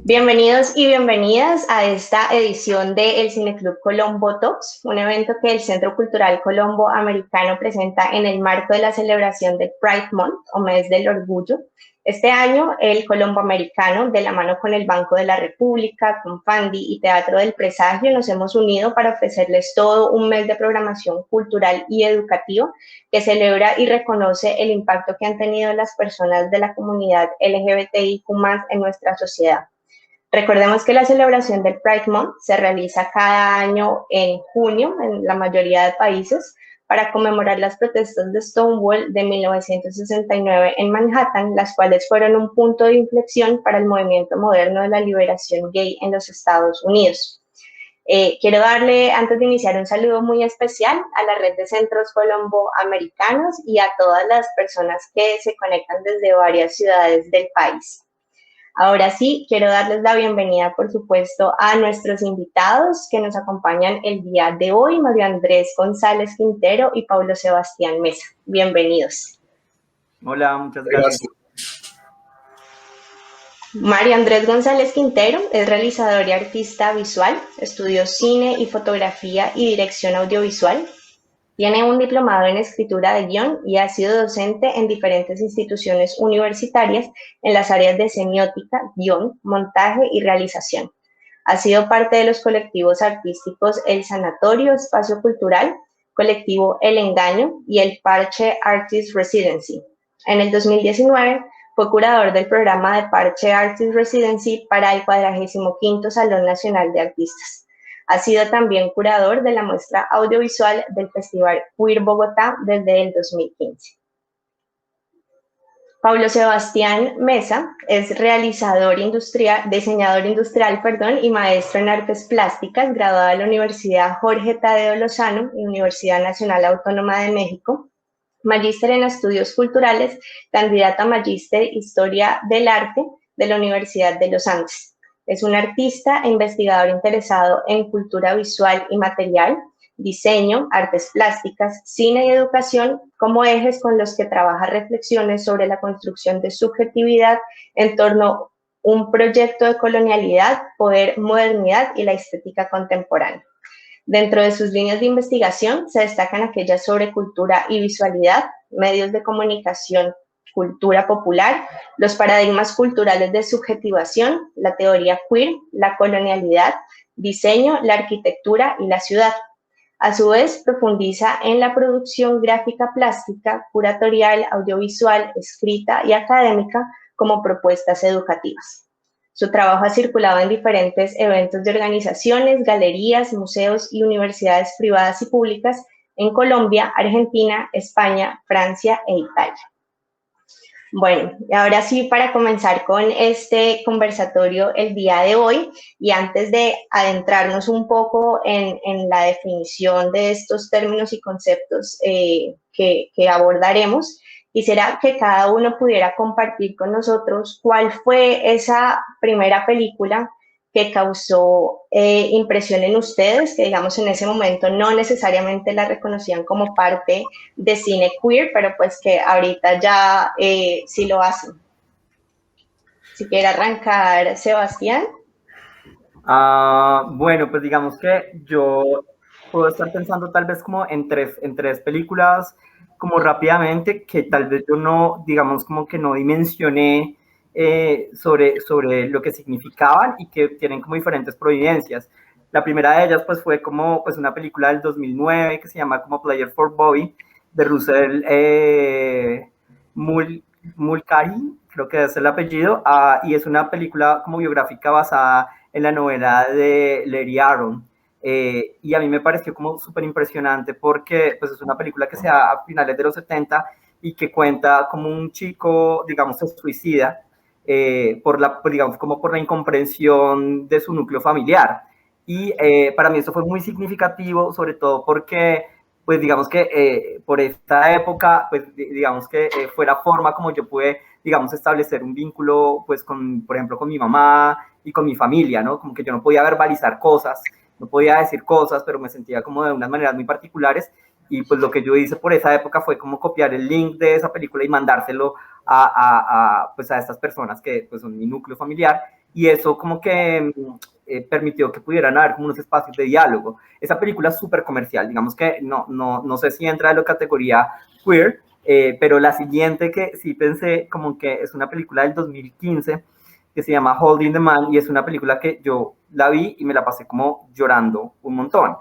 Bienvenidos y bienvenidas a esta edición de El Cineclub Colombo Talks, un evento que el Centro Cultural Colombo Americano presenta en el marco de la celebración del Pride Month, o Mes del Orgullo. Este año, el Colombo Americano, de la mano con el Banco de la República, con Fandi y Teatro del Presagio, nos hemos unido para ofrecerles todo un mes de programación cultural y educativa que celebra y reconoce el impacto que han tenido las personas de la comunidad LGBTIQ+ en nuestra sociedad. Recordemos que la celebración del Pride Month se realiza cada año en junio en la mayoría de países para conmemorar las protestas de Stonewall de 1969 en Manhattan, las cuales fueron un punto de inflexión para el movimiento moderno de la liberación gay en los Estados Unidos. Quiero darle, antes de iniciar, un saludo muy especial a la red de centros Colombo Americanos y a todas las personas que se conectan desde varias ciudades del país. Ahora sí, quiero darles la bienvenida, por supuesto, a nuestros invitados que nos acompañan el día de hoy, Mario Andrés González Quintero y Pablo Sebastián Mesa. Bienvenidos. Hola, muchas gracias. Mario Andrés González Quintero es realizador y artista visual, estudió cine y fotografía y dirección audiovisual. Tiene un diplomado en escritura de guión y ha sido docente en diferentes instituciones universitarias en las áreas de semiótica, guión, montaje y realización. Ha sido parte de los colectivos artísticos El Sanatorio Espacio Cultural, colectivo El Engaño y el Parche Artist Residency. En el 2019 fue curador del programa de Parche Artist Residency para el 45º Salón Nacional de Artistas. Ha sido también curador de la muestra audiovisual del Festival Queer Bogotá desde el 2015. Pablo Sebastián Mesa es diseñador industrial y maestro en artes plásticas, graduado de la Universidad Jorge Tadeo Lozano y Universidad Nacional Autónoma de México, magíster en estudios culturales, candidato a magíster Historia del Arte de la Universidad de los Andes. Es un artista e investigador interesado en cultura visual y material, diseño, artes plásticas, cine y educación como ejes con los que trabaja reflexiones sobre la construcción de subjetividad en torno a un proyecto de colonialidad, poder, modernidad y la estética contemporánea. Dentro de sus líneas de investigación se destacan aquellas sobre cultura y visualidad, medios de comunicación, cultura popular, los paradigmas culturales de subjetivación, la teoría queer, la colonialidad, diseño, la arquitectura y la ciudad. A su vez, profundiza en la producción gráfica plástica, curatorial, audiovisual, escrita y académica como propuestas educativas. Su trabajo ha circulado en diferentes eventos de organizaciones, galerías, museos y universidades privadas y públicas en Colombia, Argentina, España, Francia e Italia. Bueno, ahora sí, para comenzar con este conversatorio el día de hoy, y antes de adentrarnos un poco en la definición de estos términos y conceptos que abordaremos, quisiera que cada uno pudiera compartir con nosotros cuál fue esa primera película que causó impresión en ustedes, que digamos en ese momento no necesariamente la reconocían como parte de cine queer, pero pues que ahorita ya sí lo hacen. Si quiere arrancar, Sebastián. Bueno, pues digamos que yo puedo estar pensando tal vez como en tres películas como rápidamente que tal vez yo no, digamos como que no dimensioné sobre lo que significaban y que tienen como diferentes providencias. La primera de ellas pues fue como pues una película del 2009 que se llama como Player for Bobby de Russell Mulcahy, creo que es el apellido, y es una película como biográfica basada en la novela de Larry Aaron. Y a mí me pareció como súper impresionante porque pues, es una película que se da a finales de los 70 y que cuenta como un chico, digamos, se suicida digamos, como por la incomprensión de su núcleo familiar. Y para mí eso fue muy significativo, sobre todo porque pues digamos que por esta época, pues digamos que fue la forma como yo pude, digamos, establecer un vínculo, pues con, por ejemplo, con mi mamá y con mi familia, ¿no? Como que yo no podía verbalizar cosas, no podía decir cosas, pero me sentía como de unas maneras muy particulares y pues lo que yo hice por esa época fue como copiar el link de esa película y mandárselo pues a estas personas que pues son mi núcleo familiar y eso como que permitió que pudieran haber como unos espacios de diálogo. Esa película es súper comercial, digamos que no sé si entra en la categoría queer, pero la siguiente que sí pensé como que es una película del 2015 que se llama Holding the Man, y es una película que yo la vi y me la pasé como llorando un montón.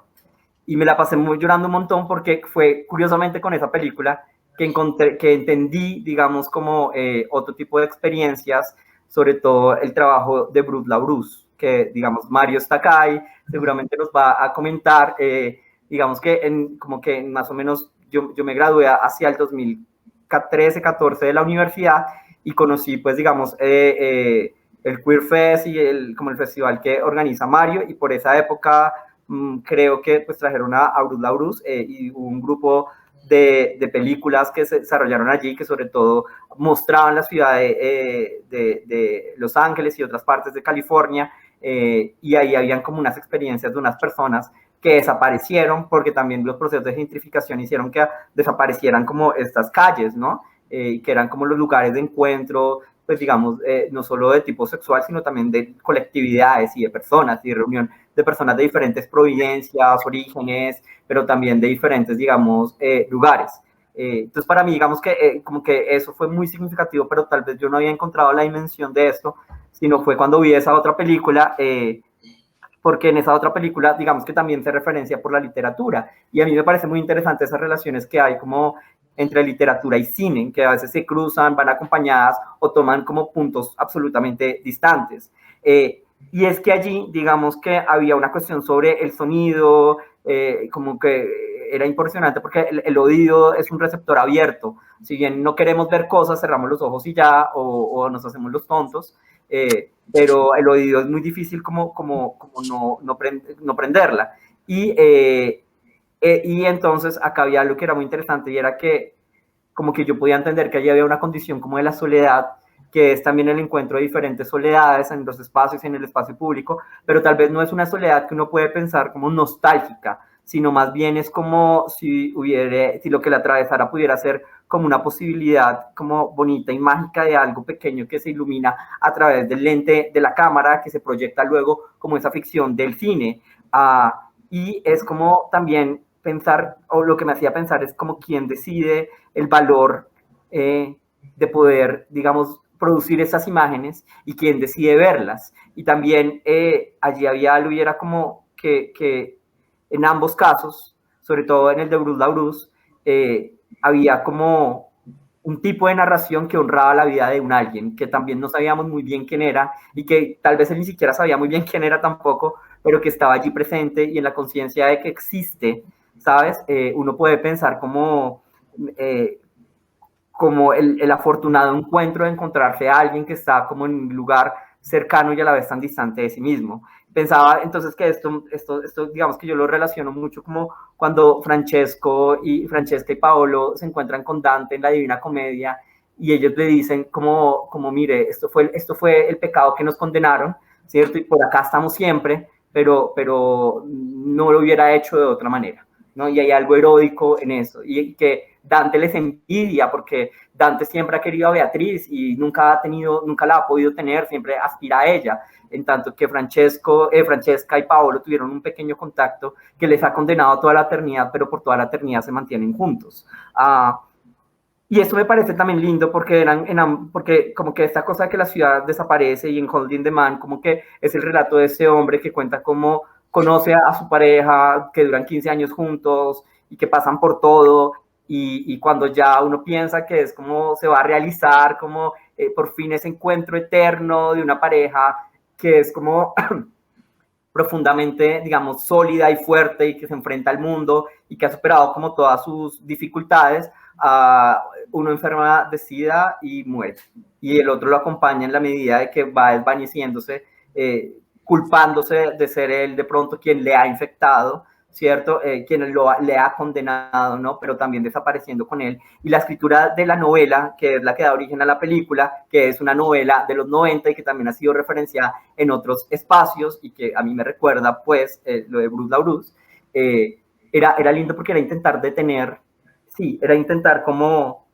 Y me la pasé muy llorando un montón porque fue curiosamente con esa película que entendí, digamos, como otro tipo de experiencias, sobre todo el trabajo de Bruce LaBruce, que, digamos, Mario está acá y seguramente nos va a comentar, digamos que como que más o menos yo me gradué hacia el 2013, 14 de la universidad y conocí, pues, digamos, el Queer Fest y como el festival que organiza Mario, y por esa época creo que pues trajeron a Bruce LaBruce y un grupo de películas que se desarrollaron allí, que sobre todo mostraban la ciudad de Los Ángeles y otras partes de California, y ahí habían como unas experiencias de unas personas que desaparecieron porque también los procesos de gentrificación hicieron que desaparecieran como estas calles, ¿no? Que eran como los lugares de encuentro, pues digamos, no solo de tipo sexual, sino también de colectividades y de personas y de reunión de personas de diferentes providencias, orígenes, pero también de diferentes, digamos, lugares. Entonces, para mí, digamos que como que eso fue muy significativo, pero tal vez yo no había encontrado la dimensión de esto, sino fue cuando vi esa otra película, porque en esa otra película, digamos que también se referencia por la literatura, y a mí me parece muy interesante esas relaciones que hay como entre literatura y cine, que a veces se cruzan, van acompañadas o toman como puntos absolutamente distantes. Y es que allí, digamos que había una cuestión sobre el sonido, como que era impresionante porque el oído es un receptor abierto. Si bien no queremos ver cosas, cerramos los ojos y ya, o nos hacemos los tontos, pero el oído es muy difícil como no prenderla. Y entonces acá había algo que era muy interesante, y era que como que yo podía entender que allí había una condición como de la soledad, que es también el encuentro de diferentes soledades en los espacios y en el espacio público, pero tal vez no es una soledad que uno puede pensar como nostálgica, sino más bien es como si lo que la atravesara pudiera ser como una posibilidad como bonita y mágica de algo pequeño que se ilumina a través del lente de la cámara, que se proyecta luego como esa ficción del cine. Y es como también pensar, o lo que me hacía pensar es como quién decide el valor de poder, digamos, producir esas imágenes y quién decide verlas. Y también allí había algo, y era como que en ambos casos, sobre todo en el de Bruce LaBruce, había como un tipo de narración que honraba la vida de un alguien, que también no sabíamos muy bien quién era, y que tal vez él ni siquiera sabía muy bien quién era tampoco, pero que estaba allí presente y en la conciencia de que existe, ¿sabes? Uno puede pensar como el afortunado encuentro de encontrarse a alguien que está como en un lugar cercano y a la vez tan distante de sí mismo. Pensaba entonces que esto digamos que yo lo relaciono mucho como cuando Francesca y Paolo se encuentran con Dante en la Divina Comedia, y ellos le dicen como mire, esto fue el pecado que nos condenaron, ¿cierto? Y por acá estamos siempre, pero no lo hubiera hecho de otra manera, ¿no? Y hay algo erótico en eso, y que Dante les envidia porque Dante siempre ha querido a Beatriz y nunca la ha podido tener, siempre aspira a ella, en tanto que Francesca y Paolo tuvieron un pequeño contacto que les ha condenado a toda la eternidad, pero por toda la eternidad se mantienen juntos. Y esto me parece también lindo porque porque como que esta cosa de que la ciudad desaparece, y en Holding the Man como que es el relato de ese hombre que cuenta cómo conoce a su pareja, que duran 15 años juntos y que pasan por todo, y cuando ya uno piensa que es como se va a realizar, como por fin ese encuentro eterno de una pareja que es como profundamente, digamos, sólida y fuerte y que se enfrenta al mundo y que ha superado como todas sus dificultades, uno enferma de SIDA y muere. Y el otro lo acompaña en la medida de que va desvaneciéndose, culpándose de ser él de pronto quien le ha infectado, ¿cierto? Quien le ha condenado, ¿no? Pero también desapareciendo con él. Y la escritura de la novela, que es la que da origen a la película, que es una novela de los 90 y que también ha sido referenciada en otros espacios y que a mí me recuerda, pues, lo de Bruce LaBruce, era lindo porque era intentar detener, sí, era intentar como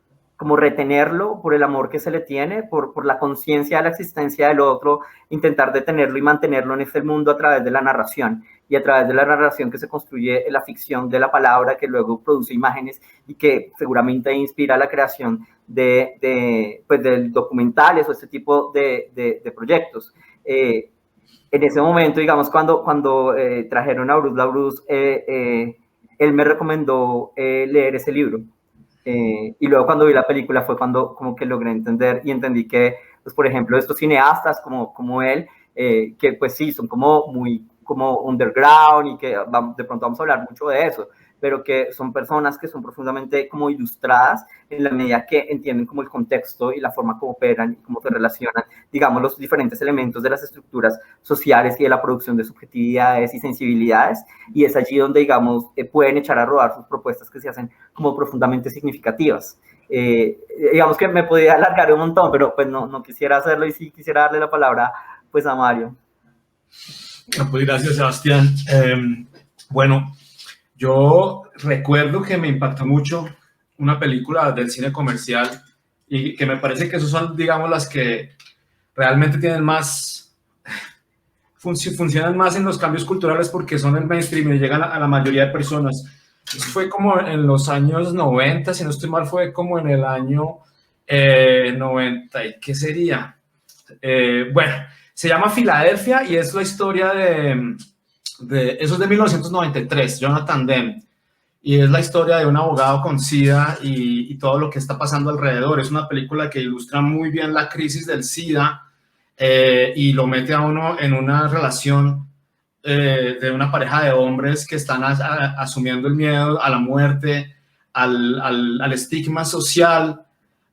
como retenerlo por el amor que se le tiene, por la conciencia de la existencia del otro, intentar detenerlo y mantenerlo en este mundo a través de la narración, y a través de la narración que se construye la ficción de la palabra, que luego produce imágenes y que seguramente inspira la creación de documentales o este tipo de proyectos. En ese momento, digamos, cuando trajeron a Bruce LaBruce, él me recomendó leer ese libro. Y luego cuando vi la película fue cuando como que logré entender y entendí que, pues, por ejemplo, estos cineastas como él, que pues sí, son como muy como underground y que de pronto vamos a hablar mucho de eso, pero que son personas que son profundamente como ilustradas en la medida que entienden como el contexto y la forma como operan y cómo se relacionan, digamos, los diferentes elementos de las estructuras sociales y de la producción de subjetividades y sensibilidades, y es allí donde, digamos, pueden echar a rodar sus propuestas que se hacen como profundamente significativas. Digamos que me podía alargar un montón, pero pues no quisiera hacerlo, y sí quisiera darle la palabra pues a Mario. Pues gracias, Sebastián. Bueno, yo recuerdo que me impactó mucho una película del cine comercial y que me parece que esos son, digamos, las que realmente tienen más, funcionan más en los cambios culturales porque son el mainstream y llegan a la mayoría de personas. Eso fue como en los años 90, si no estoy mal, fue como en el año 90, ¿y qué sería? Bueno, se llama Filadelfia y es la historia eso es de 1993, Jonathan Demme, y es la historia de un abogado con SIDA y todo lo que está pasando alrededor. Es una película que ilustra muy bien la crisis del SIDA y lo mete a uno en una relación de una pareja de hombres que están asumiendo el miedo a la muerte, al estigma social,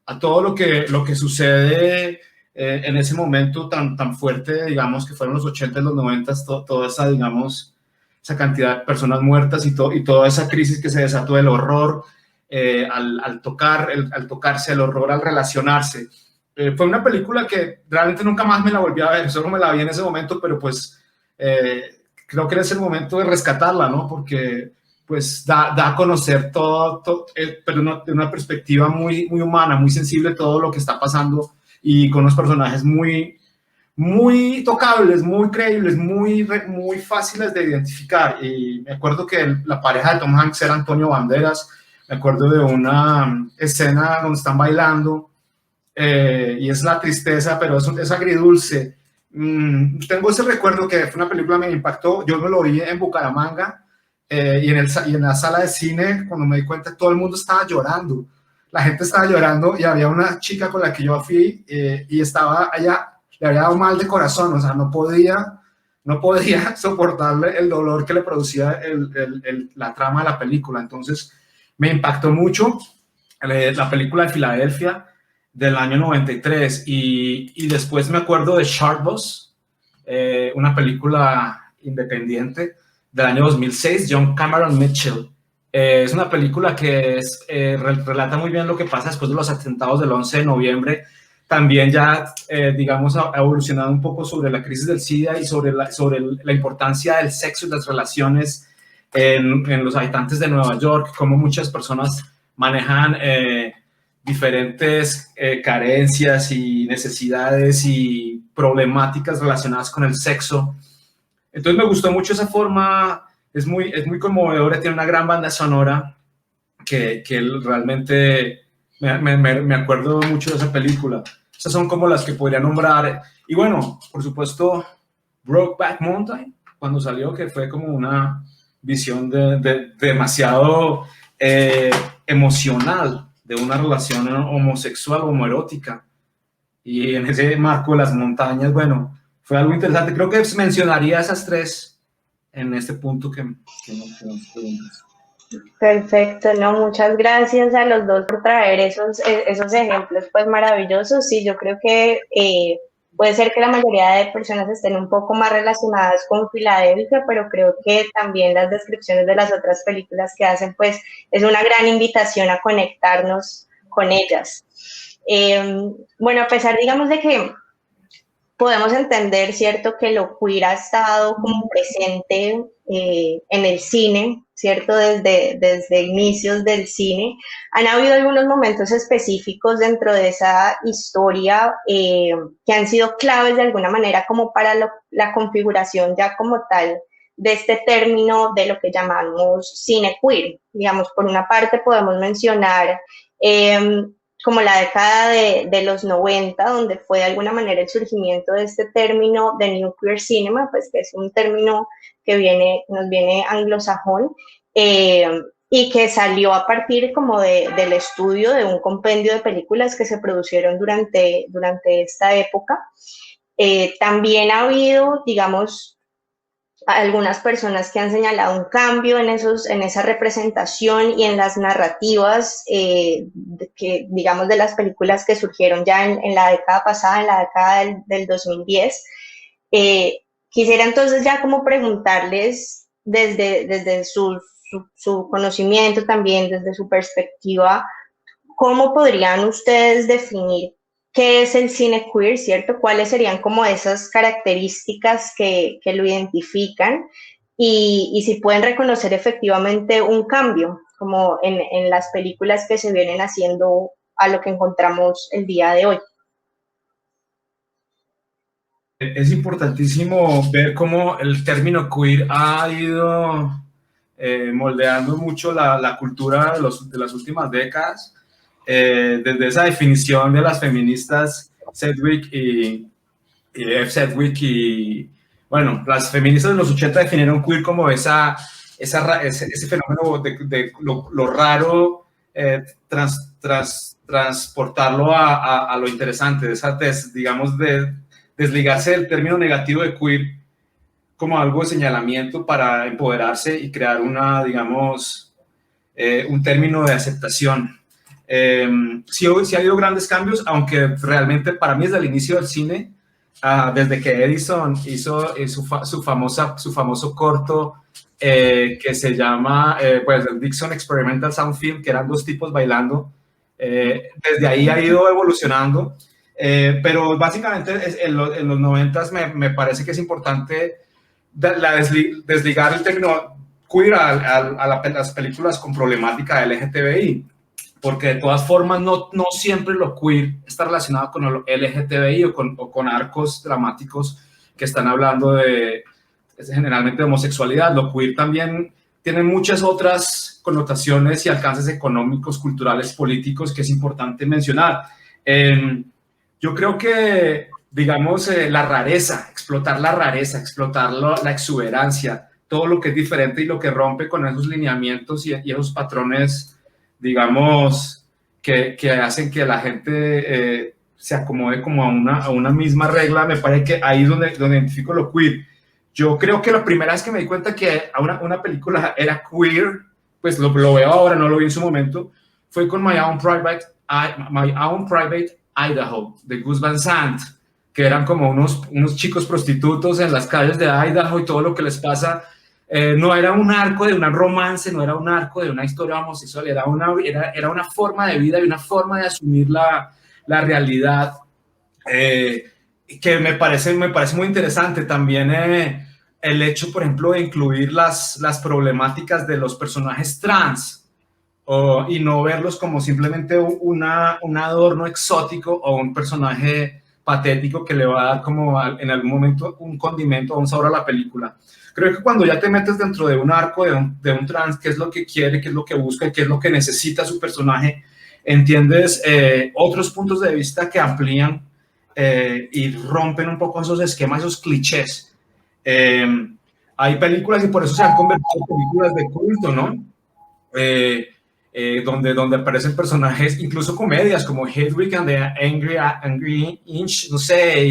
a todo lo que sucede en ese momento tan fuerte, digamos, que fueron los 80 y los 90, toda esa, digamos, esa cantidad de personas muertas y toda esa crisis que se desató, el horror al tocarse, el horror al relacionarse. Fue una película que realmente nunca más me la volví a ver, solo me la vi en ese momento, pero pues creo que es el momento de rescatarla, ¿no? Porque pues da a conocer todo pero de una perspectiva muy humana, muy sensible, todo lo que está pasando, y con unos personajes muy tocables, muy creíbles, muy fáciles de identificar. Y me acuerdo que la pareja de Tom Hanks era Antonio Banderas. Me acuerdo de una escena donde están bailando y es la tristeza, pero es agridulce. Tengo ese recuerdo que fue una película que me impactó. Yo me lo vi en Bucaramanga y en la sala de cine, cuando me di cuenta, todo el mundo estaba llorando. La gente estaba llorando y había una chica con la que yo fui y estaba allá, le había dado mal de corazón, o sea, no podía soportarle el dolor que le producía la trama de la película. Entonces me impactó mucho la película de Filadelfia del año 93 y después me acuerdo de Sharkboss, una película independiente del año 2006, John Cameron Mitchell. Es una película que relata muy bien lo que pasa después de los atentados del 11 de noviembre. También ya, digamos, ha evolucionado un poco sobre la crisis del SIDA y sobre la importancia del sexo y las relaciones en los habitantes de Nueva York, cómo muchas personas manejan diferentes carencias y necesidades y problemáticas relacionadas con el sexo. Entonces me gustó mucho esa forma. Es muy conmovedora, tiene una gran banda sonora que realmente me acuerdo mucho de esa película. Esas son como las que podría nombrar. Y bueno, por supuesto, Brokeback Mountain, cuando salió, que fue como una visión demasiado emocional de una relación homosexual o homoerótica. Y en ese marco de las montañas, bueno, fue algo interesante. Creo que mencionaría esas tres en este punto que nos preguntas. Perfecto, no, muchas gracias a los dos por traer esos ejemplos pues maravillosos. Sí, yo creo que puede ser que la mayoría de personas estén un poco más relacionadas con Filadelfia, pero creo que también las descripciones de las otras películas que hacen pues es una gran invitación a conectarnos con ellas. Bueno, a pesar, digamos, de que podemos entender, ¿cierto?, que lo queer ha estado como presente en el cine, ¿cierto?, desde inicios del cine. Han habido algunos momentos específicos dentro de esa historia que han sido claves de alguna manera como para la configuración ya como tal de este término de lo que llamamos cine queer. Digamos, por una parte podemos mencionar como la década de los 90, donde fue de alguna manera el surgimiento de este término de New Queer Cinema, pues que es un término que nos viene anglosajón, y que salió a partir como del estudio de un compendio de películas que se produjeron durante esta época. También ha habido, digamos, algunas personas que han señalado un cambio en esa representación y en las narrativas digamos, de las películas que surgieron ya en la década pasada, en la década del 2010. Quisiera entonces ya como preguntarles desde su conocimiento también, desde su perspectiva, ¿cómo podrían ustedes definir qué es el cine queer, ¿cierto? ¿Cuáles serían como esas características que lo identifican? Y si pueden reconocer efectivamente un cambio, como en las películas que se vienen haciendo a lo que encontramos el día de hoy. Es importantísimo ver cómo el término queer ha ido moldeando mucho la cultura de las últimas décadas. Desde esa definición de las feministas Sedgwick y F. Sedgwick y, bueno, las feministas de los 80 definieron queer como ese fenómeno de lo raro, transportarlo a lo interesante, digamos, desligarse del término negativo de queer como algo de señalamiento para empoderarse y crear digamos, un término de aceptación. Sí ha habido grandes cambios, aunque realmente para mí desde el inicio del cine, desde que Edison hizo su famoso corto que se llama pues, el Dixon Experimental Sound Film, que eran dos tipos bailando, desde ahí ha ido evolucionando, pero básicamente en los 90s me parece que es importante desligar el término queer a las películas con problemática LGTBI, porque de todas formas no siempre lo queer está relacionado con el LGTBI o con arcos dramáticos que están hablando generalmente de homosexualidad. Lo queer también tiene muchas otras connotaciones y alcances económicos, culturales, políticos que es importante mencionar. Yo creo que, digamos, la rareza, explotar la exuberancia, todo lo que es diferente y lo que rompe con esos lineamientos y esos patrones, digamos, que hacen que la gente se acomode como a una misma regla. Me parece que ahí es donde identifico lo queer. Yo creo que la primera vez que me di cuenta que una película era queer, pues lo veo ahora, no lo vi en su momento, fue con My Own Private Idaho, de Gus Van Sant, que eran como unos chicos prostitutos en las calles de Idaho y todo lo que les pasa. No era un arco de un romance, no era un arco de una historia homosexual, era una forma de vida y una forma de asumir la realidad, que me parece muy interesante. También el hecho, por ejemplo, de incluir las problemáticas de los personajes trans, y no verlos como simplemente un adorno exótico o un personaje patético que le va a dar como en algún momento un condimento o un sabor a la película. Creo que cuando ya te metes dentro de un arco de un trans, qué es lo que quiere, qué es lo que busca, qué es lo que necesita su personaje, entiendes otros puntos de vista que amplían y rompen un poco esos esquemas, esos clichés. Hay películas y por eso se han convertido en películas de culto, ¿no? Donde aparecen personajes, incluso comedias como Hedwig and the Angry Inch, no sé,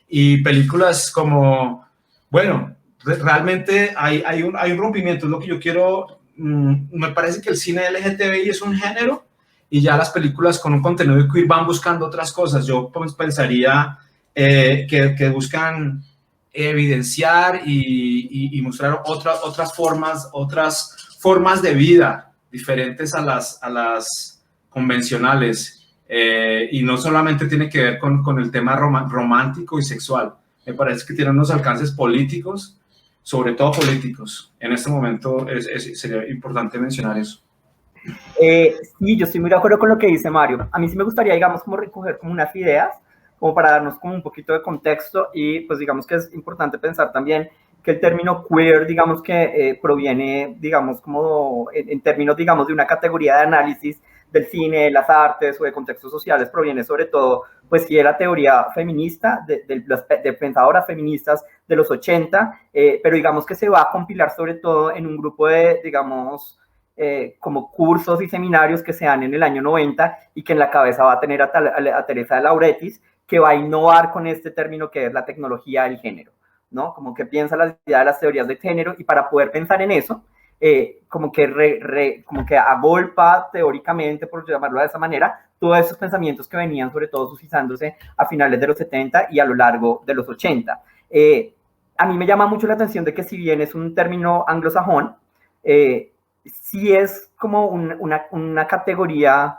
y películas como, bueno, realmente hay un rompimiento, es lo que yo quiero. Me parece que el cine LGTBI es un género y ya las películas con un contenido queer van buscando otras cosas. Yo pues, pensaría que buscan evidenciar y mostrar otras formas de vida diferentes a las convencionales. y no solamente tiene que ver con el tema romántico y sexual, me parece que tiene unos alcances políticos, sobre todo políticos. En este momento sería importante mencionar eso. Sí, yo estoy muy de acuerdo con lo que dice Mario. A mí sí me gustaría, digamos, como recoger como unas ideas, como para darnos como un poquito de contexto, y pues digamos que es importante pensar también que el término queer, digamos que proviene, digamos, como en términos, digamos, de una categoría de análisis del cine, de las artes o de contextos sociales, proviene sobre todo, pues sí, de la teoría feminista, de pensadoras feministas de los 80, pero digamos que se va a compilar sobre todo en un grupo de, digamos, como cursos y seminarios que se dan en el año 90 y que en la cabeza va a tener a Teresa de Lauretis, que va a innovar con este término que es la tecnología del género, ¿no? Como que piensa la idea de las teorías de género, y para poder pensar en eso, como que agolpa teóricamente, por llamarlo de esa manera, todos esos pensamientos que venían sobre todo suscitándose a finales de los 70 y a lo largo de los 80. A mí me llama mucho la atención de que, si bien es un término anglosajón, sí es como una categoría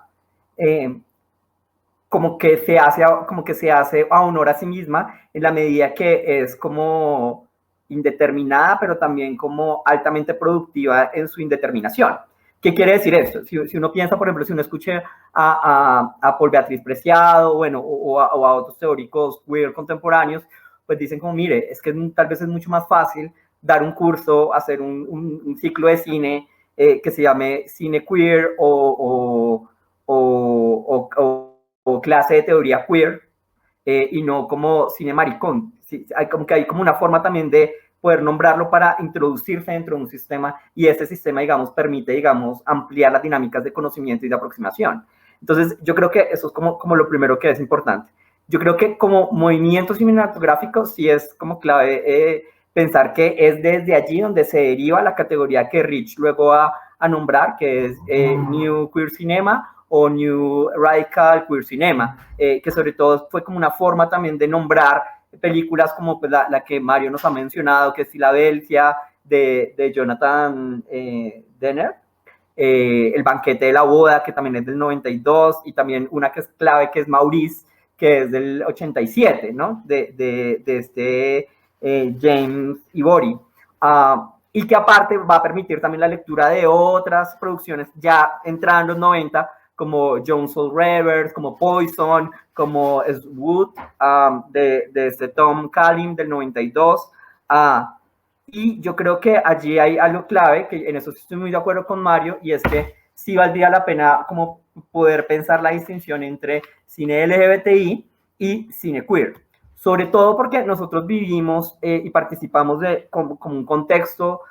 como que se hace a honor a sí misma, en la medida que es como indeterminada, pero también como altamente productiva en su indeterminación. ¿Qué quiere decir esto? Si uno piensa, por ejemplo, si uno escucha a Paul Beatriz Preciado, bueno, o a otros teóricos queer contemporáneos, pues dicen como, mire, es que tal vez es mucho más fácil dar un curso, hacer un ciclo de cine que se llame cine queer o clase de teoría queer, y no como cine maricón. Sí, hay como una forma también de poder nombrarlo para introducirse dentro de un sistema, y ese sistema, digamos, permite, digamos, ampliar las dinámicas de conocimiento y de aproximación. Entonces, yo creo que eso es como lo primero que es importante. Yo creo que como movimiento cinematográfico sí es como clave pensar que es desde allí donde se deriva la categoría que Rich luego va a nombrar, que es New Queer Cinema o New Radical Queer Cinema, que sobre todo fue como una forma también de nombrar películas como pues, la que Mario nos ha mencionado, que es Filadelfia, de Jonathan Denner, El banquete de la boda, que también es del 92, y también una que es clave, que es Maurice, que es del 87, ¿no? De este James Ivory. Y que aparte va a permitir también la lectura de otras producciones ya entrando en los 90, como Jones Soul Rivers, como Poison, como Wood, de este Tom Callan del 92. Y yo creo que allí hay algo clave, que en eso estoy muy de acuerdo con Mario, y es que sí valdría la pena como poder pensar la distinción entre cine LGBTI y cine queer. Sobre todo porque nosotros vivimos y participamos de como un contexto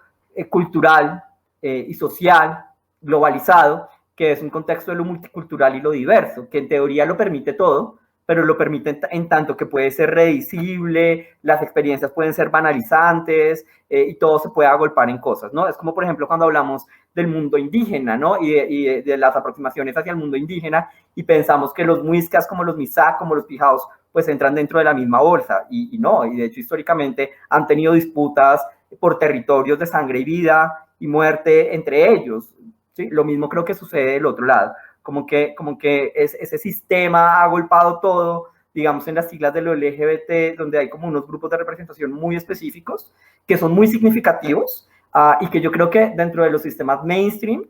cultural y social globalizado, que es un contexto de lo multicultural y lo diverso, que en teoría lo permite todo, pero lo permite en tanto que puede ser redicible, las experiencias pueden ser banalizantes, y todo se puede agolpar en cosas, ¿no? Es como, por ejemplo, cuando hablamos del mundo indígena, ¿no? Y de las aproximaciones hacia el mundo indígena, y pensamos que los muiscas, como los misak, como los pijaos, pues entran dentro de la misma bolsa, y no, y de hecho históricamente han tenido disputas por territorios de sangre y vida y muerte entre ellos, ¿sí? Lo mismo creo que sucede del otro lado, como que ese sistema ha agolpado todo, digamos, en las siglas de lo LGBT, donde hay como unos grupos de representación muy específicos, que son muy significativos, y que yo creo que dentro de los sistemas mainstream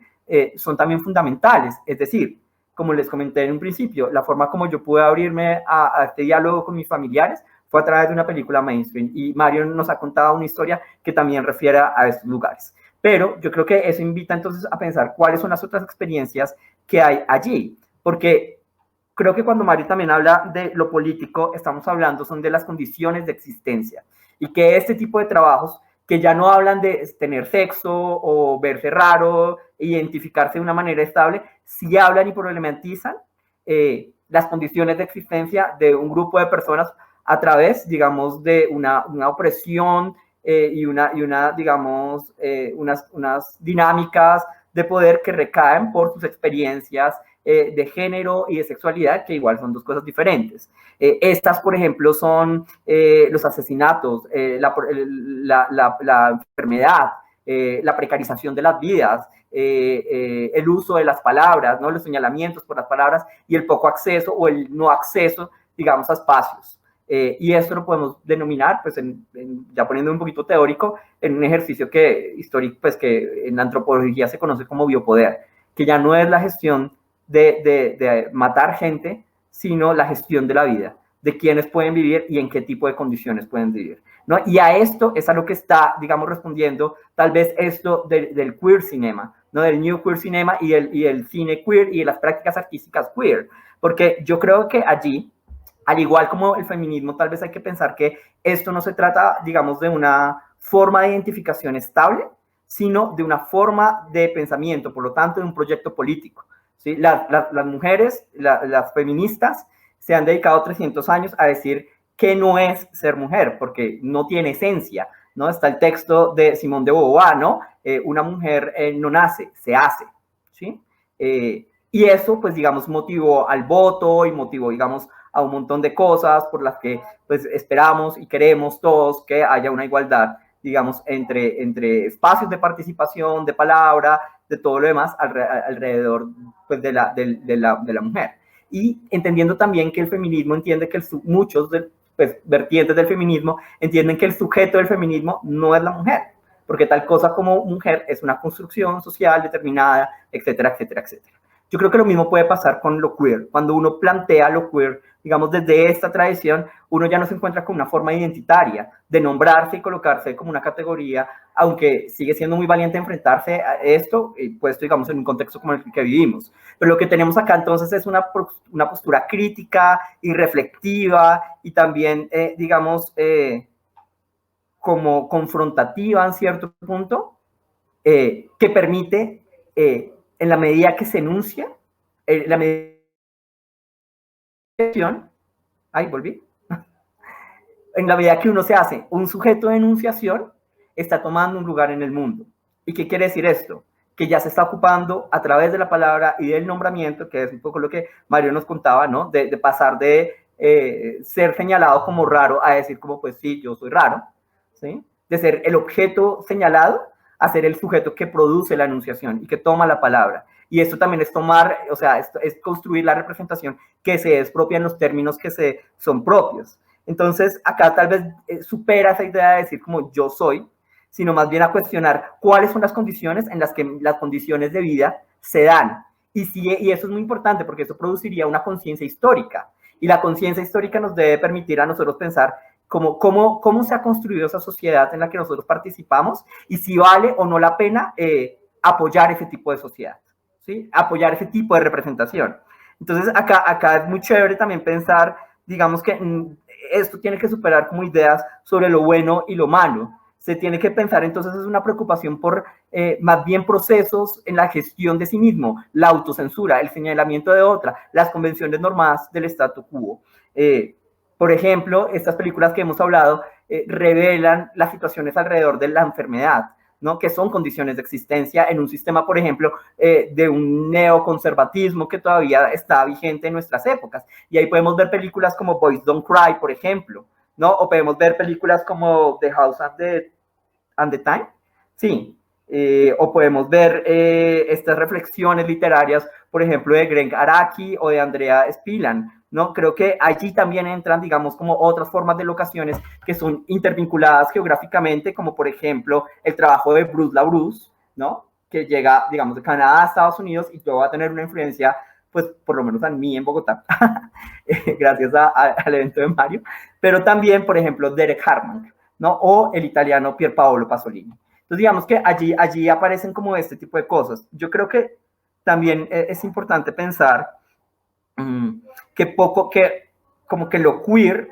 son también fundamentales. Es decir, como les comenté en un principio, la forma como yo pude abrirme a este diálogo con mis familiares fue a través de una película mainstream, y Mario nos ha contado una historia que también refiere a estos lugares. Pero yo creo que eso invita entonces a pensar cuáles son las otras experiencias que hay allí, porque creo que cuando Mario también habla de lo político, estamos hablando son de las condiciones de existencia, y que este tipo de trabajos que ya no hablan de tener sexo o verse raro, identificarse de una manera estable, sí hablan y problematizan las condiciones de existencia de un grupo de personas a través, digamos, de una opresión y digamos, unas dinámicas de poder que recaen por sus experiencias de género y de sexualidad, que igual son dos cosas diferentes. Estas, por ejemplo, son los asesinatos, la enfermedad, la precarización de las vidas, el uso de las palabras, ¿no? Los señalamientos por las palabras y el poco acceso o el no acceso, digamos, a espacios. Y esto lo podemos denominar, pues, ya poniendo un poquito teórico, en un ejercicio histórico, pues, que en la antropología se conoce como biopoder, que ya no es la gestión de matar gente, sino la gestión de la vida, de quiénes pueden vivir y en qué tipo de condiciones pueden vivir, ¿no? Y a esto es a lo que está, digamos, respondiendo tal vez esto del queer cinema, ¿no? Del new queer cinema y el cine queer y de las prácticas artísticas queer, porque yo creo que allí, al igual como el feminismo, tal vez hay que pensar que esto no se trata, digamos, de una forma de identificación estable, sino de una forma de pensamiento, por lo tanto, de un proyecto político, ¿sí? Las mujeres, las feministas, se han dedicado 300 años a decir que no es ser mujer, porque no tiene esencia, ¿no? Está el texto de Simone de Beauvoir, ¿no? Una mujer no nace, se hace, ¿sí? Y eso, pues, digamos, motivó al voto y motivó, digamos, a un montón de cosas por las que, pues, esperamos y queremos todos que haya una igualdad, digamos, entre espacios de participación, de palabra, de todo lo demás alrededor, pues, de la mujer. Y entendiendo también que el feminismo entiende que muchos pues, vertientes del feminismo entienden que el sujeto del feminismo no es la mujer, porque tal cosa como mujer es una construcción social determinada, etcétera, etcétera, etcétera. Yo creo que lo mismo puede pasar con lo queer. Cuando uno plantea lo queer, digamos, desde esta tradición, uno ya no se encuentra con una forma identitaria de nombrarse y colocarse como una categoría, aunque sigue siendo muy valiente enfrentarse a esto, puesto, digamos, en un contexto como el que vivimos. Pero lo que tenemos acá entonces es una postura crítica y reflexiva y también, digamos, como confrontativa en cierto punto, que permite, en la medida que se enuncia, la medida volví. En la medida que uno se hace un sujeto de enunciación, está tomando un lugar en el mundo. ¿Y qué quiere decir esto? Que ya se está ocupando a través de la palabra y del nombramiento, que es un poco lo que Mario nos contaba, ¿no? De pasar de ser señalado como raro a decir como, pues sí, yo soy raro, ¿sí? De ser el objeto señalado a ser el sujeto que produce la enunciación y que toma la palabra. Y esto también es tomar, o sea, es construir la representación que se expropia en los términos que son propios. Entonces, acá tal vez supera esa idea de decir como yo soy, sino más bien a cuestionar cuáles son las condiciones en las que las condiciones de vida se dan. Y eso es muy importante porque eso produciría una conciencia histórica. Y la conciencia histórica nos debe permitir a nosotros pensar cómo se ha construido esa sociedad en la que nosotros participamos y si vale o no la pena apoyar ese tipo de sociedad, ¿sí? Apoyar ese tipo de representación. Entonces, acá es muy chévere también pensar, digamos que esto tiene que superar como ideas sobre lo bueno y lo malo. Se tiene que pensar, entonces, es una preocupación por más bien procesos en la gestión de sí mismo, la autocensura, el señalamiento de otra, las convenciones normadas del statu quo. Por ejemplo, estas películas que hemos hablado revelan las situaciones alrededor de la enfermedad, ¿no? Que son condiciones de existencia en un sistema, por ejemplo, de un neoconservatismo que todavía está vigente en nuestras épocas. Y ahí podemos ver películas como Boys Don't Cry, por ejemplo, ¿no? O podemos ver películas como The House and the Time, sí. O podemos ver estas reflexiones literarias, por ejemplo, de Greg Araki o de Andrea Spillan, ¿no? Creo que allí también entran, digamos, como otras formas de locaciones que son intervinculadas geográficamente, como por ejemplo el trabajo de Bruce LaBruce, ¿no? Que llega, digamos, de Canadá a Estados Unidos y luego va a tener una influencia, pues, por lo menos en mí en Bogotá, gracias al evento de Mario, pero también, por ejemplo, Derek Hartman, ¿no? O el italiano Pier Paolo Pasolini. Entonces, digamos que allí aparecen como este tipo de cosas. Yo creo que también es importante pensar que como que lo queer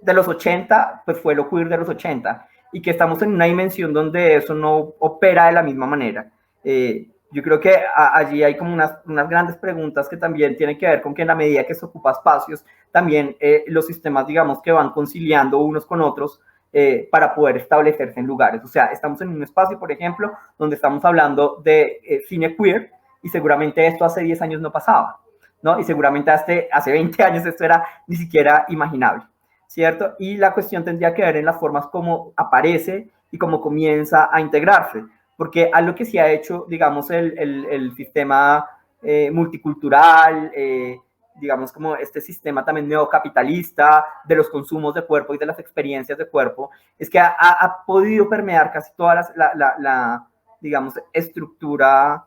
de los 80, pues fue lo queer de los 80, y que estamos en una dimensión donde eso no opera de la misma manera. Yo creo que allí hay como unas grandes preguntas que también tienen que ver con que en la medida que se ocupa espacios, también los sistemas, digamos, que van conciliando unos con otros para poder establecerse en lugares. O sea, estamos en un espacio, por ejemplo, donde estamos hablando de cine queer, y seguramente esto hace 10 años no pasaba, ¿no? Y seguramente hace 20 años esto era ni siquiera imaginable, ¿cierto? Y la cuestión tendría que ver en las formas como aparece y cómo comienza a integrarse, porque algo que sí ha hecho, digamos, el sistema multicultural, digamos, como este sistema también neocapitalista de los consumos de cuerpo y de las experiencias de cuerpo, es que ha podido permear casi toda la digamos, estructura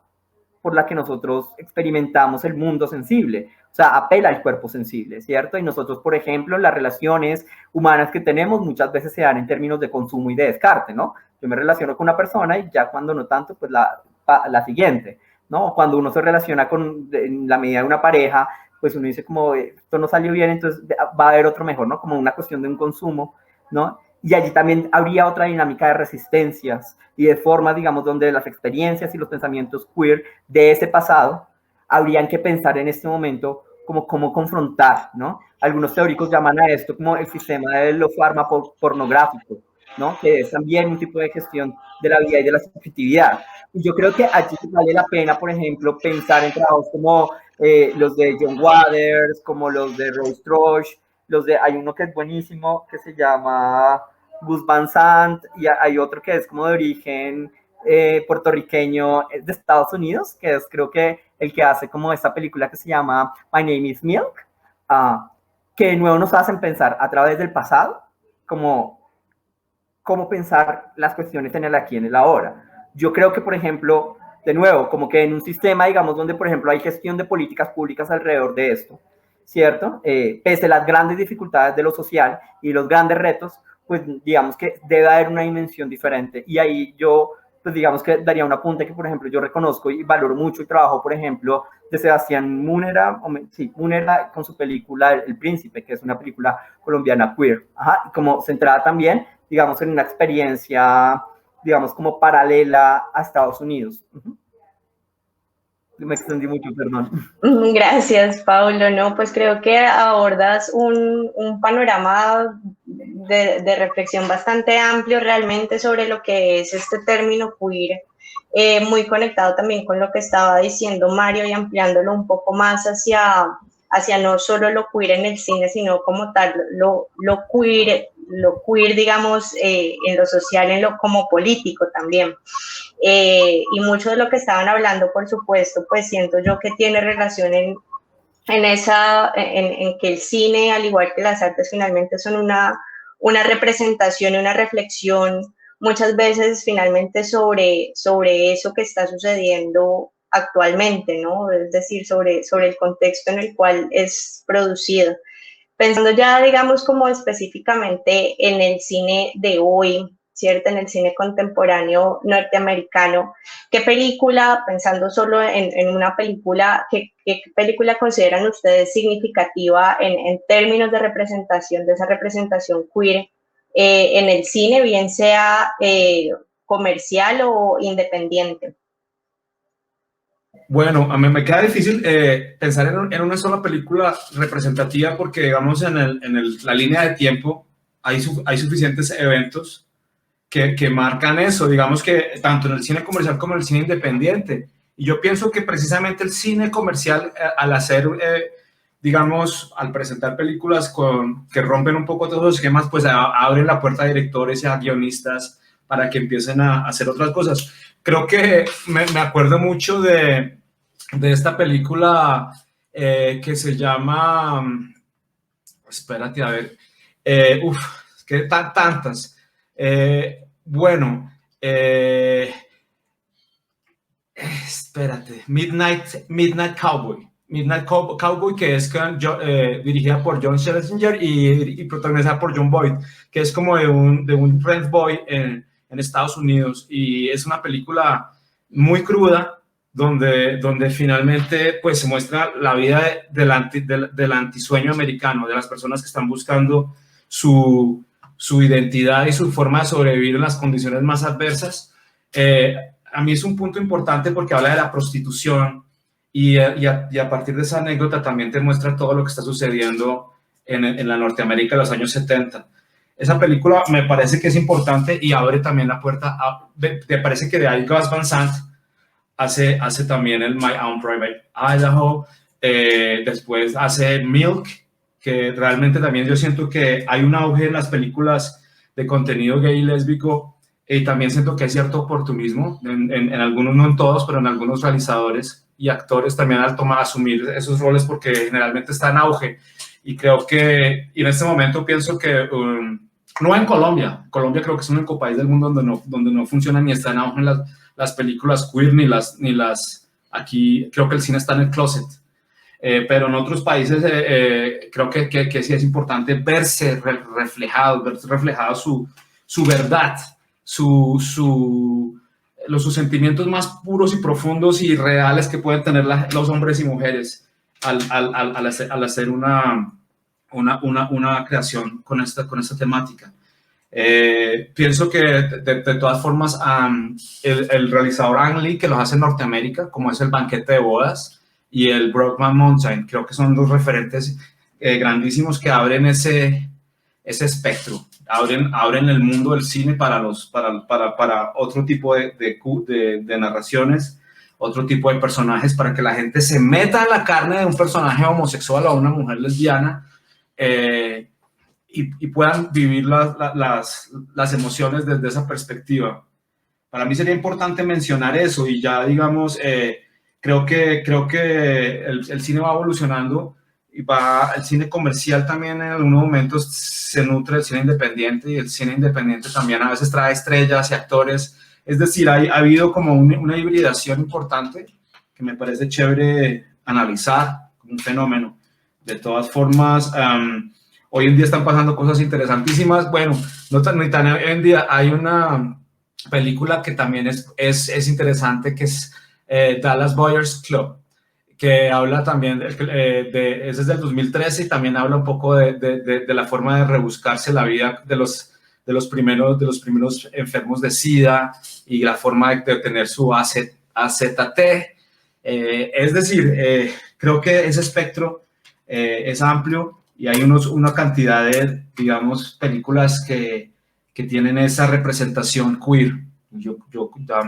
por la que nosotros experimentamos el mundo sensible. O sea, apela al cuerpo sensible, ¿cierto? Y nosotros, por ejemplo, las relaciones humanas que tenemos muchas veces se dan en términos de consumo y de descarte, ¿no? Yo me relaciono con una persona y ya cuando no tanto, pues la siguiente, ¿no? Cuando uno se relaciona en la medida de una pareja, pues uno dice como, esto no salió bien, entonces va a haber otro mejor, ¿no? Como una cuestión de un consumo, ¿no? Y allí también habría otra dinámica de resistencias y de formas, digamos, donde las experiencias y los pensamientos queer de ese pasado habrían que pensar en este momento como cómo confrontar, ¿no? Algunos teóricos llaman a esto como el sistema de lo farmapornográfico, ¿no? Que es también un tipo de gestión de la vida y de la subjetividad. Y yo creo que allí vale la pena, por ejemplo, pensar en trabajos como los de John Waters, como los de Rose Trosh, hay uno que es buenísimo que se llama Gus Van Sant, y hay otro que es como de origen puertorriqueño de Estados Unidos, que es creo que el que hace como esta película que se llama My Name is Milk, que de nuevo nos hacen pensar a través del pasado, como cómo pensar las cuestiones en el aquí y en el ahora. Yo creo que, por ejemplo, de nuevo, como que en un sistema, digamos, donde, por ejemplo, hay gestión de políticas públicas alrededor de esto, ¿cierto? Pese a las grandes dificultades de lo social y los grandes retos, pues digamos que debe haber una dimensión diferente. Y ahí yo, pues digamos que daría un apunte que, por ejemplo, yo reconozco y valoro mucho el trabajo, por ejemplo, de Sebastián Múnera, Múnera con su película El Príncipe, que es una película colombiana queer, como centrada también, digamos, en una experiencia, digamos, como paralela a Estados Unidos. Me extendí mucho, perdón. Gracias, Paulo. No, pues creo que abordas un panorama de reflexión bastante amplio realmente sobre lo que es este término queer, muy conectado también con lo que estaba diciendo Mario y ampliándolo un poco más hacia no solo lo queer en el cine, sino como tal, lo queer, digamos, en lo social, como político también. Y mucho de lo que estaban hablando, por supuesto, pues siento yo que tiene relación en que el cine, al igual que las artes, finalmente son una representación y una reflexión muchas veces finalmente sobre eso que está sucediendo actualmente, ¿no? Es decir, sobre el contexto en el cual es producido. Pensando ya, digamos, como específicamente en el cine de hoy, ¿cierto? En el cine contemporáneo norteamericano, ¿qué película, pensando solo en una película, qué película consideran ustedes significativa en términos de representación, de esa representación queer en el cine, bien sea comercial o independiente? Bueno, a mí me queda difícil pensar en una sola película representativa porque, digamos, la línea de tiempo hay suficientes eventos que marcan eso, digamos que tanto en el cine comercial como en el cine independiente. Y yo pienso que precisamente el cine comercial, al hacer, digamos, al presentar películas que rompen un poco todos los esquemas, pues abren la puerta a directores y a guionistas para que empiecen a hacer otras cosas. Creo que me acuerdo mucho de esta película que se llama, espérate, a ver, es que tantas. Bueno, espérate, Midnight Cowboy. Midnight Cowboy, que es dirigida por John Schlesinger y protagonizada por John Boyd, que es como de un rent boy en Estados Unidos, y es una película muy cruda donde finalmente pues se muestra la vida del antisueño americano, de las personas que están buscando su identidad y su forma de sobrevivir en las condiciones más adversas. A mí es un punto importante porque habla de la prostitución y a partir de esa anécdota también te muestra todo lo que está sucediendo en la Norteamérica de los años 70. Esa película me parece que es importante y abre también la puerta me parece que de ahí Gus Van Sant hace también el My Own Private Idaho, después hace Milk, que realmente también yo siento que hay un auge en las películas de contenido gay y lésbico, y también siento que hay cierto oportunismo en algunos, no en todos, pero en algunos realizadores y actores también al asumir esos roles, porque generalmente está en auge. Y creo que, y en este momento pienso que, no en Colombia creo que es el único país del mundo donde no funciona ni está en auge las películas queer, ni las, aquí creo que el cine está en el closet. Pero en otros países creo que sí es importante verse reflejado su verdad, sus sentimientos más puros y profundos y reales que pueden tener los hombres y mujeres al hacer una creación con esta temática. Pienso que de todas formas el realizador Ang Lee, que los hace en Norteamérica, como es El banquete de bodas y el Brokeback Mountain, creo que son dos referentes grandísimos que abren ese espectro, abren el mundo del cine para otro tipo de narraciones, otro tipo de personajes, para que la gente se meta en la carne de un personaje homosexual o una mujer lesbiana, y puedan vivir las emociones desde esa perspectiva. Para mí sería importante mencionar eso, y ya digamos, creo que el cine va evolucionando, y el cine comercial también en algunos momentos se nutre del cine independiente, y el cine independiente también a veces trae estrellas y actores. Es decir, ha habido como una hibridación importante que me parece chévere analizar como un fenómeno. De todas formas, hoy en día están pasando cosas interesantísimas. Bueno, no tan hoy en día. Hay una película que también es interesante, que es Dallas Buyers Club, que habla también, es desde el 2013, y también habla un poco de la forma de rebuscarse la vida de los primeros enfermos de SIDA, y la forma de obtener su AZT. Es decir, creo que ese espectro es amplio, y hay una cantidad de, digamos, películas que tienen esa representación queer. Yo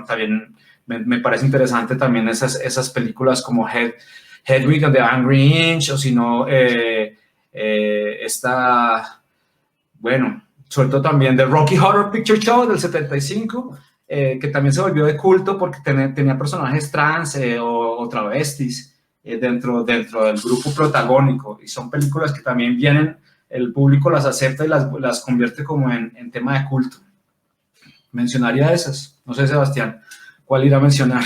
también me parece interesante también esas películas como Hedwig and the Angry Inch, o si no, bueno, sobre todo también The Rocky Horror Picture Show del 75, que también se volvió de culto porque tenía personajes trans o travestis dentro del grupo protagónico, y son películas que también el público las acepta y las convierte como en tema de culto. Mencionaría esas. No sé, Sebastián, ¿cuál irá a mencionar?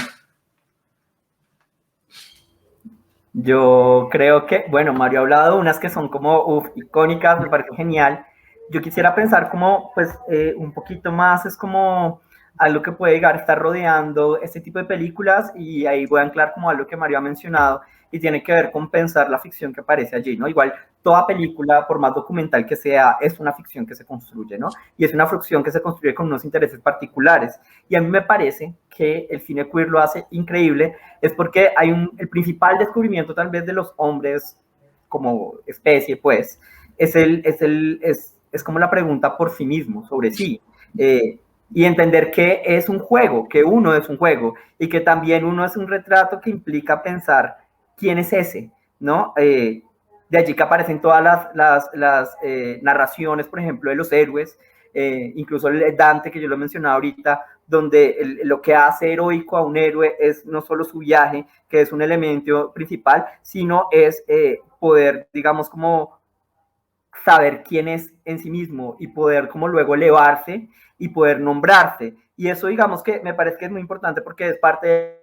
Yo creo que, bueno, Mario ha hablado de unas que son como icónicas, me parece genial. Yo quisiera pensar como, pues, un poquito más, es como algo que puede llegar a estar rodeando este tipo de películas, y ahí voy a anclar como algo que Mario ha mencionado, y tiene que ver con pensar la ficción que aparece allí, ¿no? Igual, toda película, por más documental que sea, es una ficción que se construye, ¿no? Y es una ficción que se construye con unos intereses particulares. Y a mí me parece que el cine queer lo hace increíble, es porque hay el principal descubrimiento tal vez de los hombres como especie, pues, es como la pregunta por sí mismo, sobre sí. Y entender que es un juego, que uno es un juego, y que también uno es un retrato que implica pensar quién es ese, ¿no? De allí que aparecen todas las narraciones, por ejemplo, de los héroes, incluso el Dante, que yo lo he mencionado ahorita, donde lo que hace heroico a un héroe es no solo su viaje, que es un elemento principal, sino es poder, digamos, como saber quién es en sí mismo, y poder como luego elevarse y poder nombrarse. Y eso, digamos, que me parece que es muy importante, porque es parte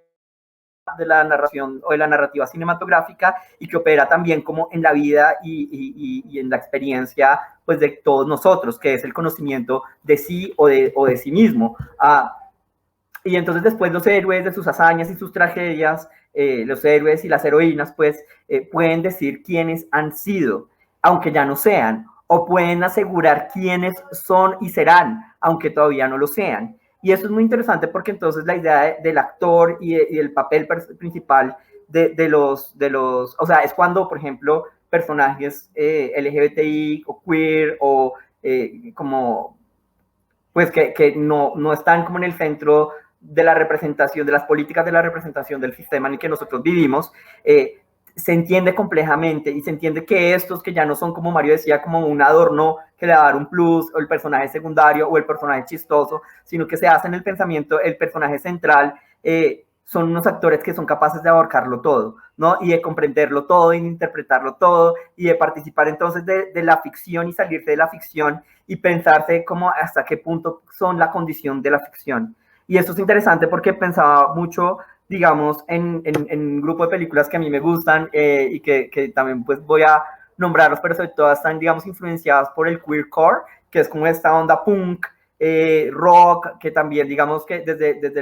de la narración o de la narrativa cinematográfica, y que opera también como en la vida y en la experiencia, pues, de todos nosotros, que es el conocimiento de sí o de sí mismo. Y entonces después los héroes, de sus hazañas y sus tragedias, los héroes y las heroínas, pues, pueden decir quiénes han sido, aunque ya no sean, o pueden asegurar quiénes son y serán, aunque todavía no lo sean. Y eso es muy interesante, porque entonces la idea del actor y el papel principal de los, o sea, es cuando, por ejemplo, personajes LGBTI o queer o como, pues, que no están como en el centro de la representación, de las políticas de la representación del sistema en el que nosotros vivimos, se entiende complejamente y se entiende que estos que ya no son, como Mario decía, como un adorno que le va a dar un plus, o el personaje secundario o el personaje chistoso, sino que se hace en el pensamiento el personaje central, son unos actores que son capaces de abarcarlo todo, ¿no? Y de comprenderlo todo, y de interpretarlo todo, y de participar entonces de la ficción y salirse de la ficción y pensarse como hasta qué punto son la condición de la ficción. Y esto es interesante porque pensaba mucho, digamos, en un grupo de películas que a mí me gustan y que también pues voy a nombrarlos, pero sobre todo están, digamos, influenciadas por el queercore, que es como esta onda punk, rock, que también, digamos, que desde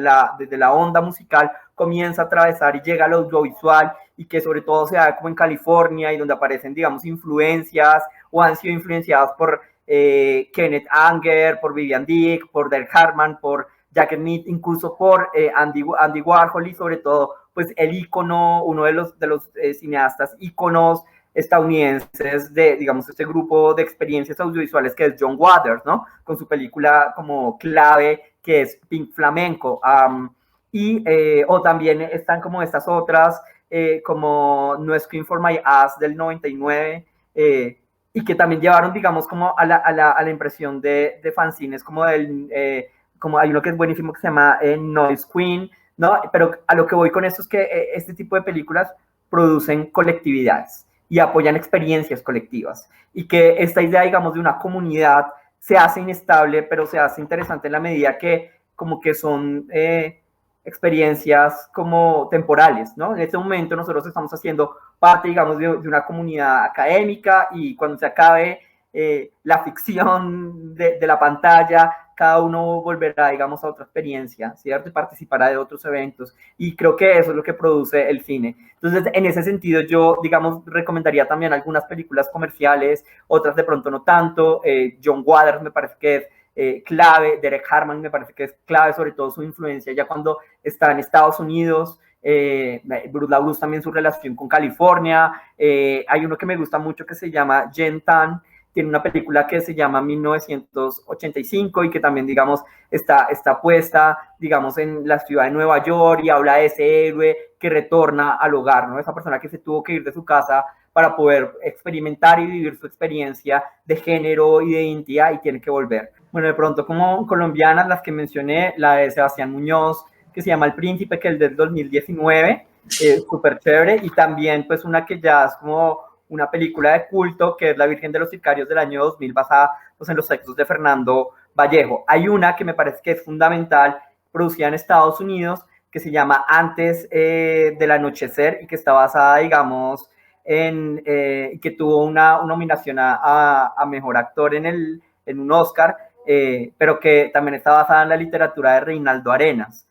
la onda musical comienza a atravesar y llega al audiovisual, y que sobre todo se da como en California, y donde aparecen, digamos, influencias, o han sido influenciadas por Kenneth Anger, por Vivian Dick, por Derek Hartman, por Jack Smith, incluso por Andy Warhol, y sobre todo, pues el ícono, uno de los cineastas íconos estadounidenses de, digamos, este grupo de experiencias audiovisuales, que es John Waters, ¿no? Con su película como clave, que es Pink Flamenco. O también están como estas otras, como No Scream for My Ass del 99, y que también llevaron, digamos, como a la impresión de fanzines, como como hay uno que es buenísimo que se llama Noise Queen, ¿no? Pero a lo que voy con esto es que este tipo de películas producen colectividades y apoyan experiencias colectivas, y que esta idea, digamos, de una comunidad se hace inestable, pero se hace interesante en la medida que como que son experiencias como temporales, ¿no? En este momento nosotros estamos haciendo parte, digamos, de una comunidad académica, y cuando se acabe la ficción de la pantalla, cada uno volverá, digamos, a otra experiencia, ¿cierto? Y participará de otros eventos. Y creo que eso es lo que produce el cine. Entonces, en ese sentido, yo, digamos, recomendaría también algunas películas comerciales, otras de pronto no tanto. John Waters me parece que es clave. Derek Hartman me parece que es clave, sobre todo su influencia ya cuando está en Estados Unidos. Bruce LaBruce también, su relación con California. Hay uno que me gusta mucho que se llama Jen Tan, tiene una película que se llama 1985, y que también, digamos, está puesta, digamos, en la ciudad de Nueva York, y habla de ese héroe que retorna al hogar, ¿no? Esa persona que se tuvo que ir de su casa para poder experimentar y vivir su experiencia de género y de identidad, y tiene que volver. Bueno, de pronto, como colombianas, las que mencioné, la de Sebastián Muñoz, que se llama El Príncipe, que es del 2019, súper chévere, y también pues una que ya es como una película de culto, que es La Virgen de los Sicarios del año 2000, basada pues, en los textos de Fernando Vallejo. Hay una que me parece que es fundamental, producida en Estados Unidos, que se llama Antes del Anochecer, y que está basada, digamos, que tuvo una nominación a Mejor Actor en un Oscar, pero que también está basada en la literatura de Reinaldo Arenas.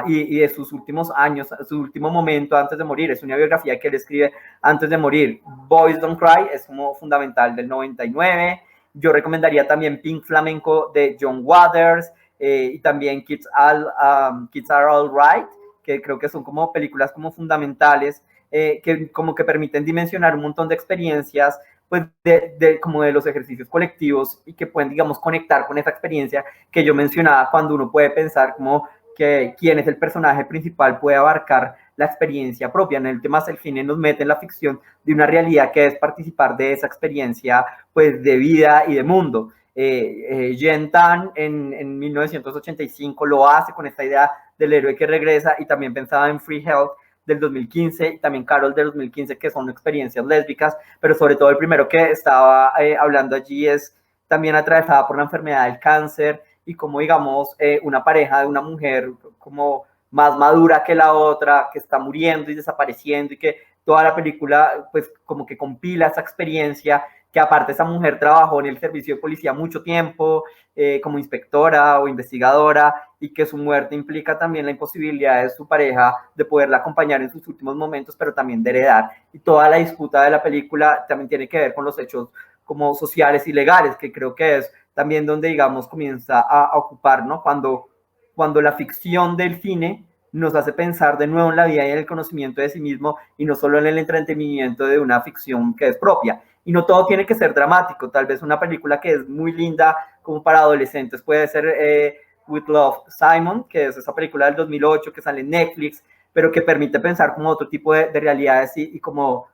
Y de sus últimos años, su último momento antes de morir. Es una biografía que él escribe antes de morir. Boys Don't Cry es como fundamental, del 99. Yo recomendaría también Pink Flamenco de John Waters, y también Kids Are All Right, que creo que son como películas como fundamentales, que como que permiten dimensionar un montón de experiencias, pues como de los ejercicios colectivos, y que pueden, digamos, conectar con esa experiencia que yo mencionaba, cuando uno puede pensar como que quién es el personaje principal puede abarcar la experiencia propia. En el tema del cine nos mete en la ficción de una realidad que es participar de esa experiencia, pues, de vida y de mundo. Jen Tan en 1985 lo hace con esta idea del héroe que regresa, y también pensaba en Free Health del 2015, y también Carol del 2015, que son experiencias lésbicas, pero sobre todo el primero que estaba hablando allí es también atravesada por la enfermedad del cáncer, y como, digamos, una pareja de una mujer como más madura que la otra, que está muriendo y desapareciendo, y que toda la película pues como que compila esa experiencia, que aparte esa mujer trabajó en el servicio de policía mucho tiempo, como inspectora o investigadora, y que su muerte implica también la imposibilidad de su pareja de poderla acompañar en sus últimos momentos, pero también de heredar. Y toda la disputa de la película también tiene que ver con los hechos como sociales y legales, que creo que es también donde, digamos, comienza a ocupar, ¿no? Cuando la ficción del cine nos hace pensar de nuevo en la vida y en el conocimiento de sí mismo, y no solo en el entretenimiento de una ficción que es propia. Y no todo tiene que ser dramático. Tal vez una película que es muy linda como para adolescentes puede ser With Love, Simon, que es esa película del 2008 que sale en Netflix, pero que permite pensar como otro tipo de realidades y como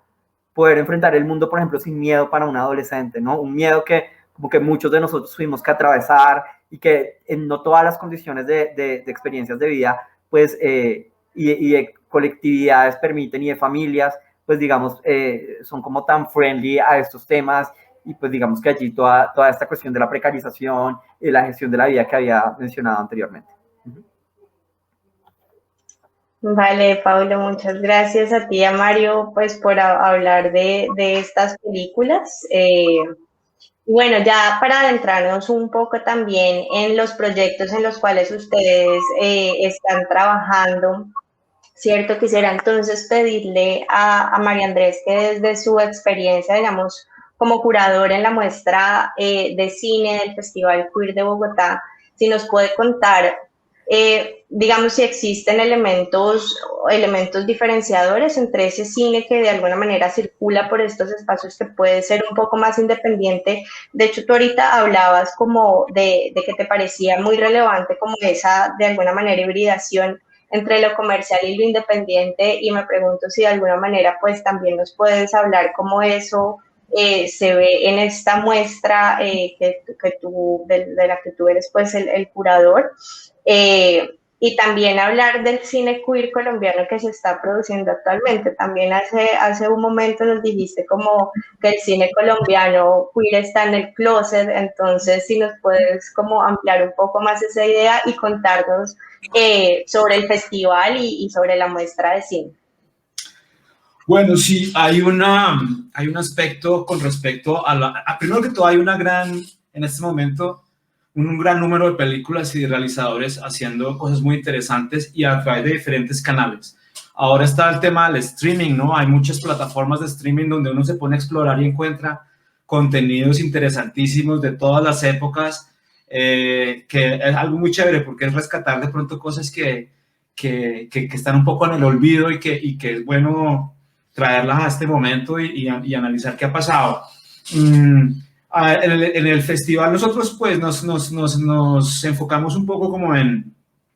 poder enfrentar el mundo, por ejemplo, sin miedo para un adolescente, ¿no? Un miedo que como que muchos de nosotros tuvimos que atravesar y que en no todas las condiciones de experiencias de vida, pues, y de colectividades permiten y de familias, pues, digamos, son como tan friendly a estos temas y pues digamos que allí toda esta cuestión de la precarización y la gestión de la vida que había mencionado anteriormente. Vale, Pablo, muchas gracias a ti y a Mario, pues, por hablar de estas películas. Bueno, ya para adentrarnos un poco también en los proyectos en los cuales ustedes están trabajando, ¿cierto? Quisiera entonces pedirle a María Andrés que desde su experiencia, digamos, como curador en la muestra de cine del Festival Queer de Bogotá, si nos puede contar, digamos, si existen elementos diferenciadores entre ese cine que de alguna manera circula por estos espacios que puede ser un poco más independiente. De hecho, tú ahorita hablabas como de que te parecía muy relevante como esa, de alguna manera, hibridación entre lo comercial y lo independiente, y me pregunto si de alguna manera pues también nos puedes hablar cómo eso se ve en esta muestra de la que tú eres pues el curador, y también hablar del cine queer colombiano que se está produciendo actualmente. También hace un momento nos dijiste como que el cine colombiano queer está en el closet, entonces si nos puedes como ampliar un poco más esa idea y contarnos sobre el festival y sobre la muestra de cine. Bueno, sí, hay un aspecto con respecto primero que todo, hay en este momento, un gran número de películas y de realizadores haciendo cosas muy interesantes y a través de diferentes canales. Ahora está el tema del streaming, ¿no? Hay muchas plataformas de streaming donde uno se pone a explorar y encuentra contenidos interesantísimos de todas las épocas, que es algo muy chévere porque es rescatar de pronto cosas que están un poco en el olvido y que es bueno traerlas a este momento y analizar qué ha pasado. En el festival nosotros pues nos enfocamos un poco como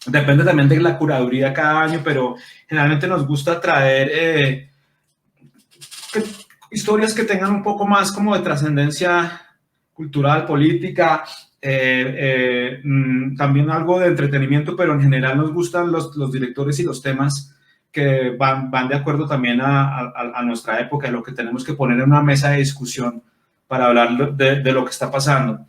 depende también de la curaduría cada año, pero generalmente nos gusta traer historias que tengan un poco más como de trascendencia cultural, política, también algo de entretenimiento, pero en general nos gustan los directores y los temas que van de acuerdo también a nuestra época, lo que tenemos que poner en una mesa de discusión para hablar de lo que está pasando.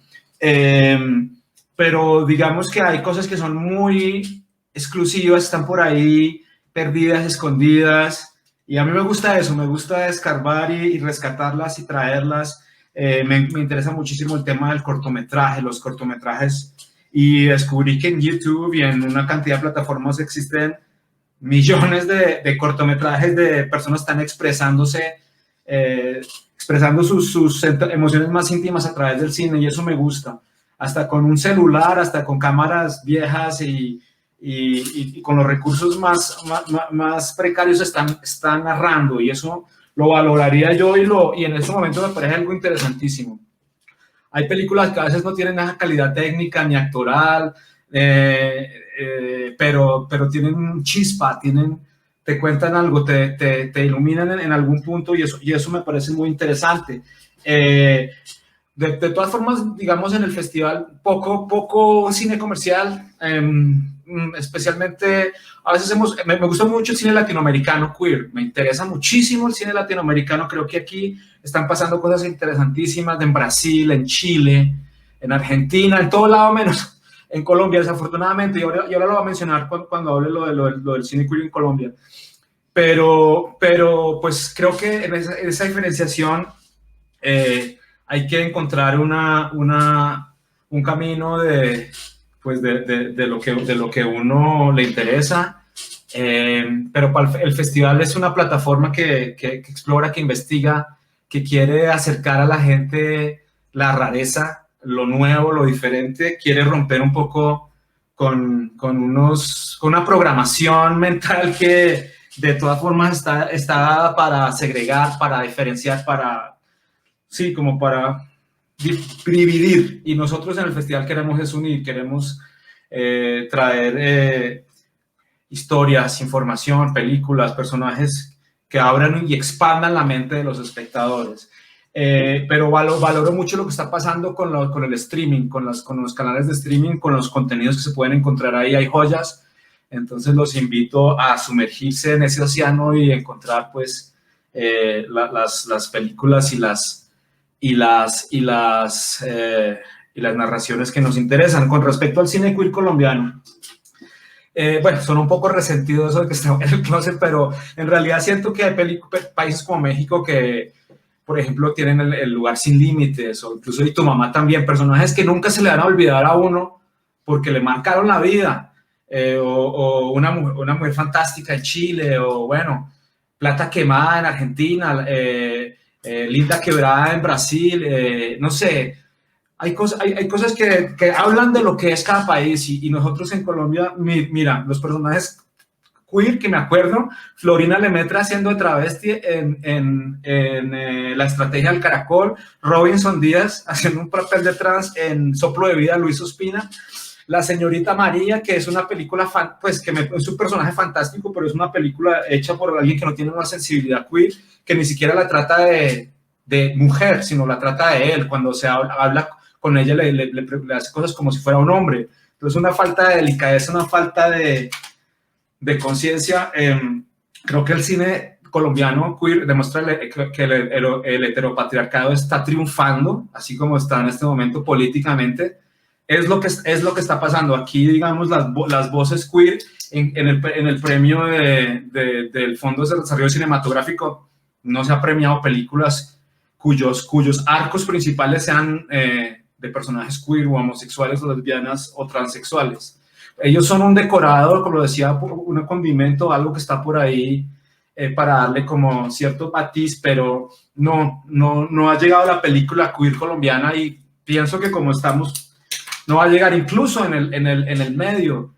Pero digamos que hay cosas que son muy exclusivas, están por ahí perdidas, escondidas, y a mí me gusta eso, me gusta escarbar y rescatarlas y traerlas. Me interesa muchísimo el tema del cortometraje, los cortometrajes, y descubrí que en YouTube y en una cantidad de plataformas existen millones de cortometrajes de personas que están expresándose, expresando sus emociones más íntimas a través del cine, y eso me gusta. Hasta con un celular, hasta con cámaras viejas y con los recursos más precarios están narrando, y eso lo valoraría yo y en este momento me parece algo interesantísimo. Hay películas que a veces no tienen nada calidad técnica ni actoral, pero tienen chispa, te cuentan algo, te iluminan en algún punto, y eso me parece muy interesante. De todas formas, digamos, en el festival, poco cine comercial, especialmente, a veces me gusta mucho el cine latinoamericano queer, me interesa muchísimo el cine latinoamericano, creo que aquí están pasando cosas interesantísimas en Brasil, en Chile, en Argentina, en todo lado menos en Colombia, desafortunadamente, y ahora lo voy a mencionar cuando hable lo del cine queer en Colombia, pero pues creo que en esa diferenciación hay que encontrar un camino de lo que uno le interesa, pero el festival es una plataforma que explora, que investiga, que quiere acercar a la gente la rareza, lo nuevo, lo diferente, quiere romper un poco con una programación mental que de todas formas está dada para segregar, para diferenciar, como para dividir, y nosotros en el festival queremos unir, queremos traer historias, información, películas, personajes que abran y expandan la mente de los espectadores. Pero valoro mucho lo que está pasando con el streaming, con los canales de streaming, con los contenidos que se pueden encontrar ahí, hay joyas. Entonces los invito a sumergirse en ese océano y encontrar pues las películas y las narraciones que nos interesan. Con respecto al cine queer colombiano, bueno, son un poco resentido eso de que estamos en el closet, pero en realidad siento que hay países como México que, por ejemplo, tienen el lugar sin límites, o incluso Y tu mamá también, personajes que nunca se le van a olvidar a uno porque le marcaron la vida, o una mujer fantástica en Chile, o bueno, Plata quemada en Argentina, Linda quebrada en Brasil, no sé. Hay cosas que hablan de lo que es cada país y nosotros en Colombia, mira, los personajes queer que me acuerdo, Florina Lemetra haciendo de travesti en La estrategia del caracol, Robinson Díaz haciendo un papel de trans en Soplo de vida, Luis Ospina, La señorita María, que es una película, pues que es un personaje fantástico, pero es una película hecha por alguien que no tiene una sensibilidad queer, que ni siquiera la trata de mujer, sino la trata de él, cuando se habla con ella le hace cosas como si fuera un hombre. Entonces una falta de delicadeza, una falta de conciencia. Creo que el cine colombiano queer demuestra que el heteropatriarcado está triunfando, así como está en este momento políticamente. Es lo que está pasando. Aquí, digamos, las voces queer en el premio del Fondo de Desarrollo Cinematográfico no se ha premiado películas cuyos arcos principales sean de personajes queer o homosexuales o lesbianas o transexuales. Ellos son un decorado, como lo decía, un condimento, algo que está por ahí para darle como cierto matiz, pero no ha llegado la película queer colombiana y pienso que como estamos, no va a llegar incluso en el medio.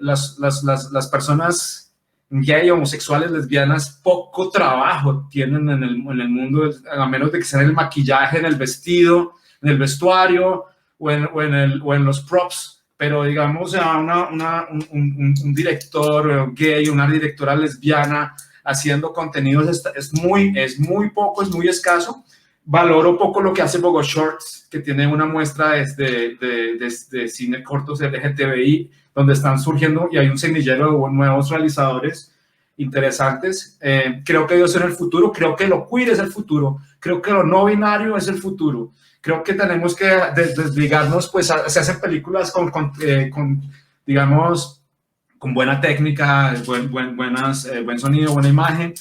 Las personas gay, homosexuales, lesbianas, poco trabajo tienen en el mundo, a menos de que sea en el maquillaje, en el vestido, en el vestuario o en los props. Pero digamos a un director gay, una directora lesbiana haciendo contenidos es muy poco, es muy escaso. Valoro poco lo que hace Bogo Shorts, que tiene una muestra de cine cortos LGTBI, donde están surgiendo y hay un semillero de nuevos realizadores interesantes. Creo que ellos son el futuro, creo que lo queer es el futuro, creo que lo no binario es el futuro. Creo que tenemos que desligarnos, pues se hacen películas digamos, con buena técnica, buen sonido, buena imagen,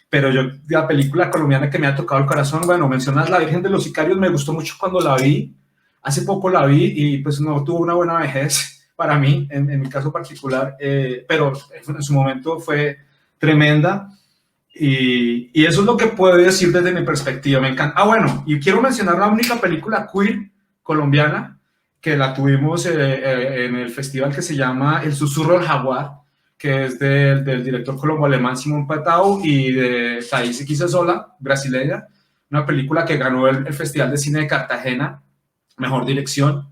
pero la película colombiana que me ha tocado el corazón, bueno, mencionas La Virgen de los Sicarios, me gustó mucho cuando la vi, hace poco la vi y pues no tuvo una buena vejez para mí, en mi caso particular, pero en su momento fue tremenda. Y eso es lo que puedo decir desde mi perspectiva. Me encanta. Bueno, y quiero mencionar la única película queer colombiana que la tuvimos en el festival que se llama El Susurro del Jaguar, que es del director colombo-alemán Simón Patau y de Thaís Iquizazola, brasileña, una película que ganó el Festival de Cine de Cartagena, mejor dirección,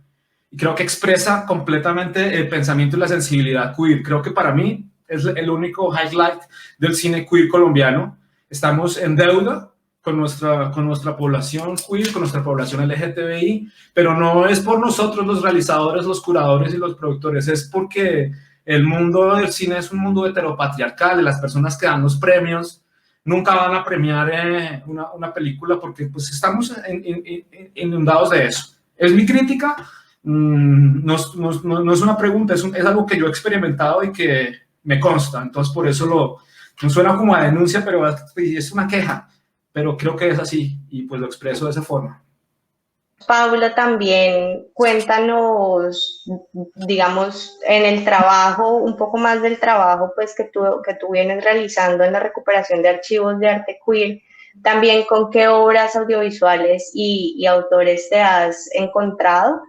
y creo que expresa completamente el pensamiento y la sensibilidad queer. Creo que para mí es el único highlight del cine queer colombiano. Estamos en deuda con nuestra población queer, con nuestra población LGTBI, pero no es por nosotros los realizadores, los curadores y los productores, es porque el mundo del cine es un mundo heteropatriarcal, de las personas que dan los premios nunca van a premiar una película porque pues estamos inundados de eso. Es mi crítica, no es una pregunta, es algo que yo he experimentado y que me consta, entonces por eso no suena como a denuncia, pero es una queja, pero creo que es así y pues lo expreso de esa forma. Pablo, también cuéntanos, digamos, en el trabajo, un poco más del trabajo pues que tú vienes realizando en la recuperación de archivos de arte queer, también con qué obras audiovisuales y autores te has encontrado.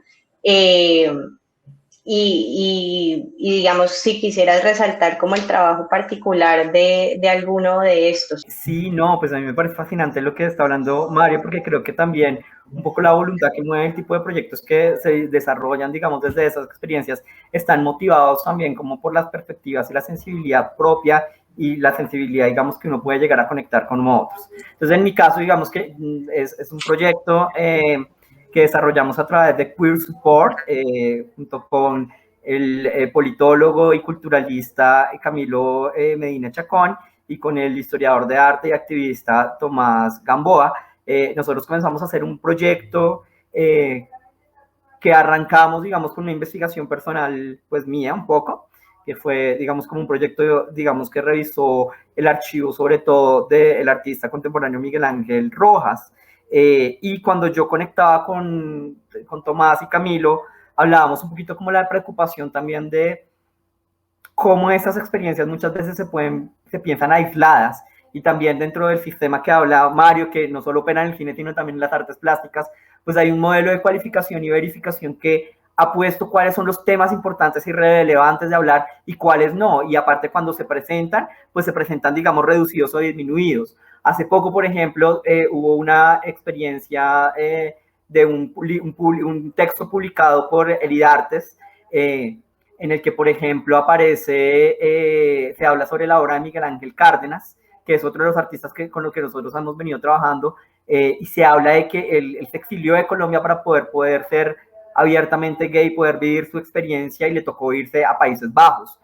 y digamos, si quisieras resaltar como el trabajo particular de alguno de estos. Sí, no, pues a mí me parece fascinante lo que está hablando Mario, porque creo que también un poco la voluntad que mueve el tipo de proyectos que se desarrollan, digamos, desde esas experiencias, están motivados también como por las perspectivas y la sensibilidad propia y la sensibilidad, digamos, que uno puede llegar a conectar con otros. Entonces, en mi caso, digamos que es un proyecto que desarrollamos a través de Queer Support, junto con el politólogo y culturalista Camilo Medina Chacón y con el historiador de arte y activista Tomás Gamboa. Nosotros comenzamos a hacer un proyecto que arrancamos, digamos, con una investigación personal, pues mía un poco, que fue, digamos, como un proyecto, digamos, que revisó el archivo, sobre todo, del artista contemporáneo Miguel Ángel Rojas. Y cuando yo conectaba con Tomás y Camilo, hablábamos un poquito como la preocupación también de cómo esas experiencias muchas veces se piensan aisladas, y también dentro del sistema que habla Mario, que no solo opera en el cine, sino también en las artes plásticas, pues hay un modelo de cualificación y verificación que ha puesto cuáles son los temas importantes y relevantes de hablar y cuáles no, y aparte cuando se presentan, pues se presentan, digamos, reducidos o disminuidos. Hace poco, por ejemplo, hubo una experiencia de un texto publicado por Elidartes, en el que, por ejemplo, se habla sobre la obra de Miguel Ángel Cárdenas, que es otro de los artistas con los que nosotros hemos venido trabajando, y se habla de que él se exilió de Colombia para poder ser abiertamente gay, poder vivir su experiencia, y le tocó irse a Países Bajos.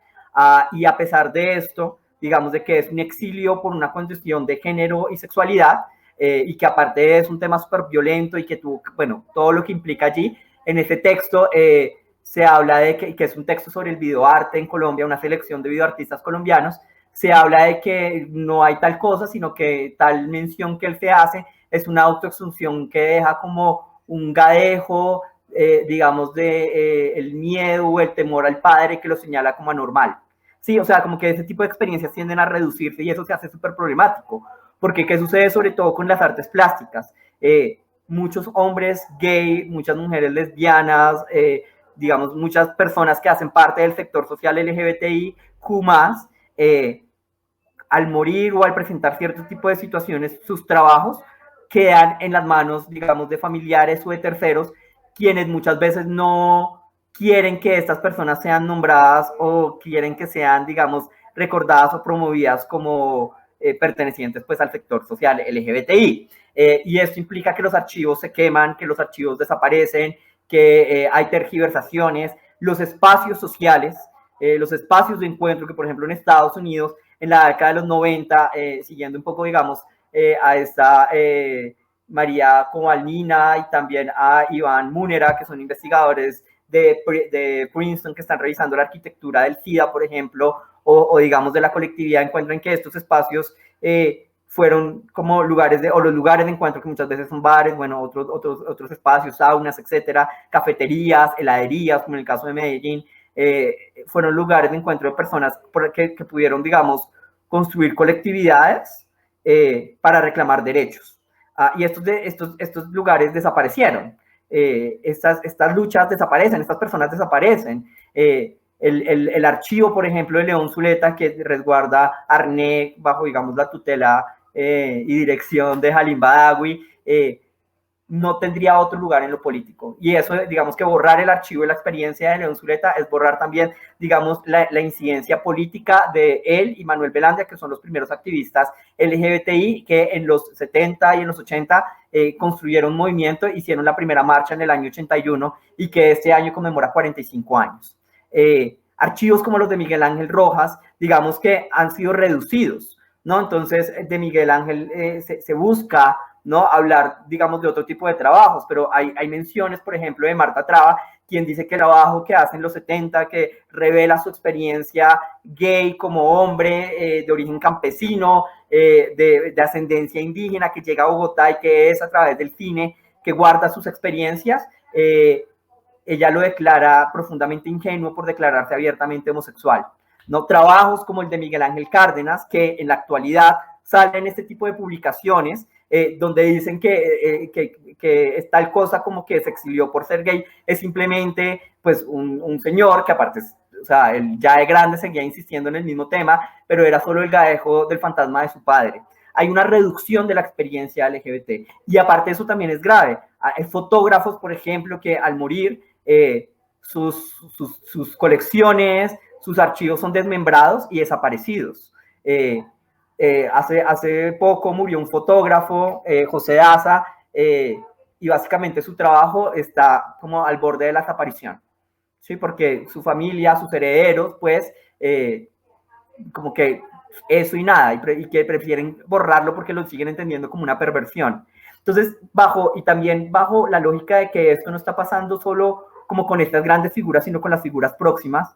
Y a pesar de esto, digamos de que es un exilio por una condición de género y sexualidad, y que aparte es un tema súper violento y que bueno, todo lo que implica allí, en ese texto se habla de que es un texto sobre el videoarte en Colombia, una selección de videoartistas colombianos. Se habla de que no hay tal cosa, sino que tal mención que él se hace es una autoexunción que deja como un gadejo, digamos, de el miedo o el temor al padre, que lo señala como anormal. Sí, o sea, como que ese tipo de experiencias tienden a reducirse, y eso se hace súper problemático, porque ¿qué sucede sobre todo con las artes plásticas? Muchos hombres gay, muchas mujeres lesbianas, digamos, muchas personas que hacen parte del sector social LGBTIQ+, al morir o al presentar cierto tipo de situaciones, sus trabajos quedan en las manos, digamos, de familiares o de terceros, quienes muchas veces no quieren que estas personas sean nombradas o quieren que sean, digamos, recordadas o promovidas como pertenecientes, pues, al sector social LGBTI. Y esto implica que los archivos se queman, que los archivos desaparecen, que hay tergiversaciones, los espacios sociales, los espacios de encuentro, que por ejemplo en Estados Unidos, en la década de los 90, siguiendo un poco, digamos, a esta María Comalmina y también a Iván Múnera, que son investigadores de Princeton, que están revisando la arquitectura del SIDA, por ejemplo, o digamos de la colectividad, encuentran que estos espacios fueron como lugares o los lugares de encuentro, que muchas veces son bares, bueno, otros espacios, saunas, etcétera, cafeterías, heladerías, como en el caso de Medellín, fueron lugares de encuentro de personas que pudieron, digamos, construir colectividades para reclamar derechos. Y estos lugares desaparecieron. Estas luchas desaparecen, estas personas desaparecen. El archivo, por ejemplo, de León Zuleta, que resguarda ARNEC bajo, digamos, la tutela y dirección de Halim Badawi, no tendría otro lugar en lo político. Y eso, digamos, que borrar el archivo de la experiencia de León Zuleta es borrar también, digamos, la incidencia política de él y Manuel Belandia, que son los primeros activistas LGBTI que en los 70 y en los 80 construyeron un movimiento, hicieron la primera marcha en el año 81 y que este año conmemora 45 años. Archivos como los de Miguel Ángel Rojas, digamos que han sido reducidos, ¿no? Entonces, de Miguel Ángel se busca, ¿no?, hablar, digamos, de otro tipo de trabajos, pero hay menciones, por ejemplo, de Marta Traba, quien dice que el trabajo que hace en los 70, que revela su experiencia gay como hombre de origen campesino, de ascendencia indígena, que llega a Bogotá y que es a través del cine que guarda sus experiencias, ella lo declara profundamente ingenuo por declararse abiertamente homosexual, ¿no? Trabajos como el de Miguel Ángel Cárdenas, que en la actualidad salen este tipo de publicaciones, donde dicen que es tal cosa como que se exilió por ser gay, es simplemente pues un señor que aparte, o sea, él ya de grande seguía insistiendo en el mismo tema, pero era solo el gadejo del fantasma de su padre. Hay una reducción de la experiencia LGBT y aparte eso también es grave. Hay fotógrafos, por ejemplo, que al morir sus colecciones, sus archivos son desmembrados y desaparecidos. Hace poco murió un fotógrafo, José Daza, y básicamente su trabajo está como al borde de la desaparición, ¿sí? Porque su familia, sus herederos, pues, como que eso y nada, y que prefieren borrarlo porque lo siguen entendiendo como una perversión. Entonces, también bajo la lógica de que esto no está pasando solo como con estas grandes figuras, sino con las figuras próximas,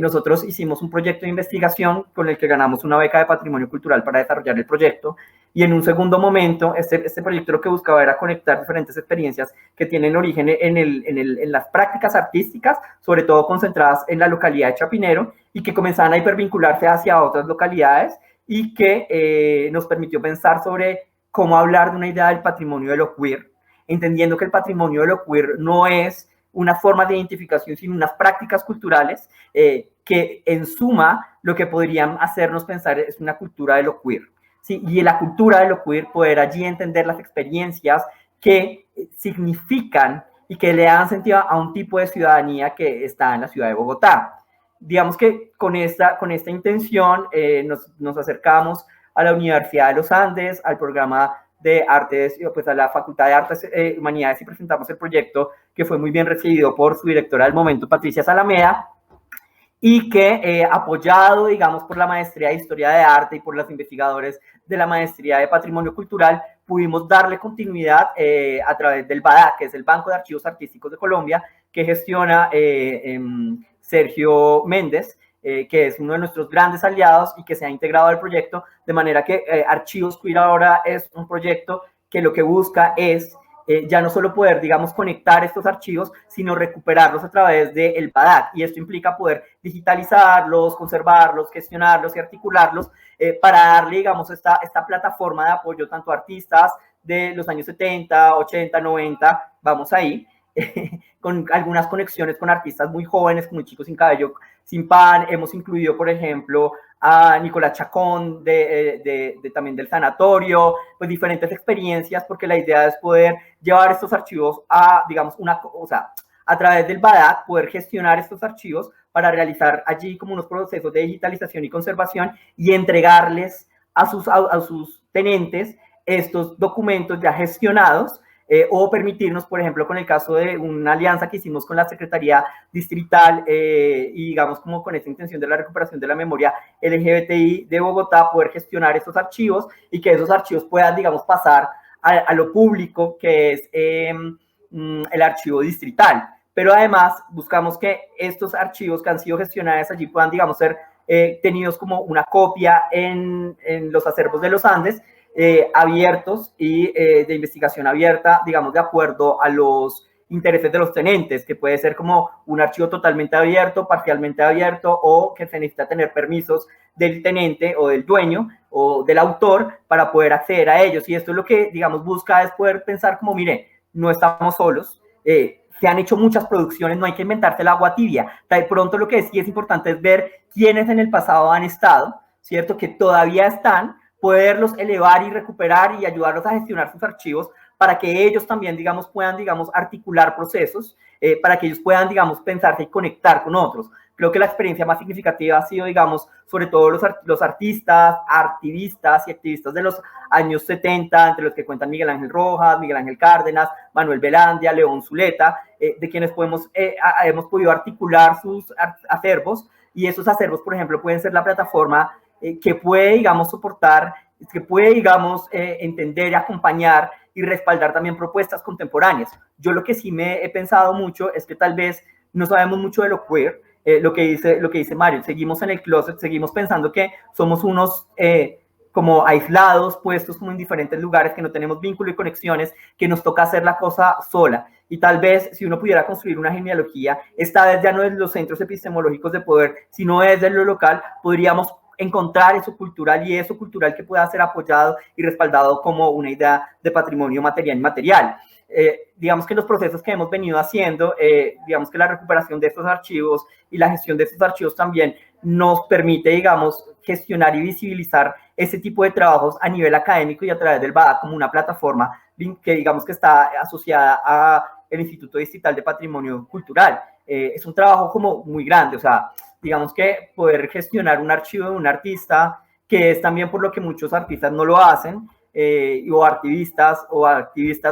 nosotros hicimos un proyecto de investigación con el que ganamos una beca de patrimonio cultural para desarrollar el proyecto, y en un segundo momento este proyecto lo que buscaba era conectar diferentes experiencias que tienen origen en las prácticas artísticas, sobre todo concentradas en la localidad de Chapinero, y que comenzaban a hipervincularse hacia otras localidades, y que nos permitió pensar sobre cómo hablar de una idea del patrimonio de lo queer, entendiendo que el patrimonio de lo queer no es una forma de identificación, sino unas prácticas culturales que en suma lo que podrían hacernos pensar es una cultura de lo queer, ¿sí? Y en la cultura de lo queer poder allí entender las experiencias que significan y que le dan sentido a un tipo de ciudadanía que está en la ciudad de Bogotá. Digamos que con esta intención nos acercamos a la Universidad de los Andes, al programa de Artes, pues a la Facultad de Artes y Humanidades, y presentamos el proyecto que fue muy bien recibido por su directora del momento, Patricia Salamea, y que apoyado, digamos, por la maestría de Historia de Arte y por los investigadores de la maestría de Patrimonio Cultural, pudimos darle continuidad a través del BADAC, que es el Banco de Archivos Artísticos de Colombia, que gestiona Sergio Méndez, que es uno de nuestros grandes aliados y que se ha integrado al proyecto, de manera que Archivos Queer ahora es un proyecto que lo que busca es ya no solo poder, digamos, conectar estos archivos, sino recuperarlos a través del BADAC, y esto implica poder digitalizarlos, conservarlos, gestionarlos y articularlos para darle, digamos, esta plataforma de apoyo tanto a artistas de los años 70, 80, 90, vamos ahí, con algunas conexiones con artistas muy jóvenes, como Chicos sin Cabello, Sin Pan. Hemos incluido, por ejemplo, a Nicolás Chacón, también del Sanatorio, pues diferentes experiencias, porque la idea es poder llevar estos archivos a, digamos, a través del BADAC, poder gestionar estos archivos para realizar allí como unos procesos de digitalización y conservación y entregarles a sus tenentes estos documentos ya gestionados, o permitirnos, por ejemplo, con el caso de una alianza que hicimos con la Secretaría Distrital y digamos como con esta intención de la recuperación de la memoria LGBTI de Bogotá, poder gestionar estos archivos y que esos archivos puedan, digamos, pasar a lo público, que es el archivo distrital. Pero además buscamos que estos archivos que han sido gestionados allí puedan, digamos, ser tenidos como una copia en los acervos de los Andes, abiertos y de investigación abierta, digamos, de acuerdo a los intereses de los tenentes, que puede ser como un archivo totalmente abierto, parcialmente abierto, o que se necesita tener permisos del tenente o del dueño o del autor para poder acceder a ellos. Y esto es lo que, digamos, busca es poder pensar como, mire, no estamos solos, se han hecho muchas producciones, no hay que inventarse el agua tibia. De pronto lo que sí es importante es ver quiénes en el pasado han estado, ¿cierto? Que todavía están, poderlos elevar y recuperar y ayudarlos a gestionar sus archivos para que ellos también, digamos, puedan, digamos, articular procesos, para que ellos puedan, digamos, pensarse y conectar con otros. Creo que la experiencia más significativa ha sido, digamos, sobre todo los artistas, activistas y activistas de los años 70, entre los que cuentan Miguel Ángel Rojas, Miguel Ángel Cárdenas, Manuel Velandia, León Zuleta, de quienes hemos podido articular sus acervos, y esos acervos, por ejemplo, pueden ser la plataforma que puede, digamos, soportar, que puede, digamos, entender, acompañar y respaldar también propuestas contemporáneas. Yo lo que sí me he pensado mucho es que tal vez no sabemos mucho de lo queer, lo que dice Mario, seguimos en el closet, seguimos pensando que somos unos como aislados, puestos como en diferentes lugares, que no tenemos vínculo y conexiones, que nos toca hacer la cosa sola. Y tal vez si uno pudiera construir una genealogía, esta vez ya no desde los centros epistemológicos de poder, sino desde lo local, podríamos encontrar eso cultural y eso cultural que pueda ser apoyado y respaldado como una idea de patrimonio material y inmaterial. Digamos que los procesos que hemos venido haciendo, digamos que la recuperación de estos archivos y la gestión de estos archivos también nos permite, digamos, gestionar y visibilizar ese tipo de trabajos a nivel académico y a través del BADA como una plataforma que digamos que está asociada al Instituto Distrital de Patrimonio Cultural. Es un trabajo como muy grande, o sea, digamos que poder gestionar un archivo de un artista, que es también por lo que muchos artistas no lo hacen, o activistas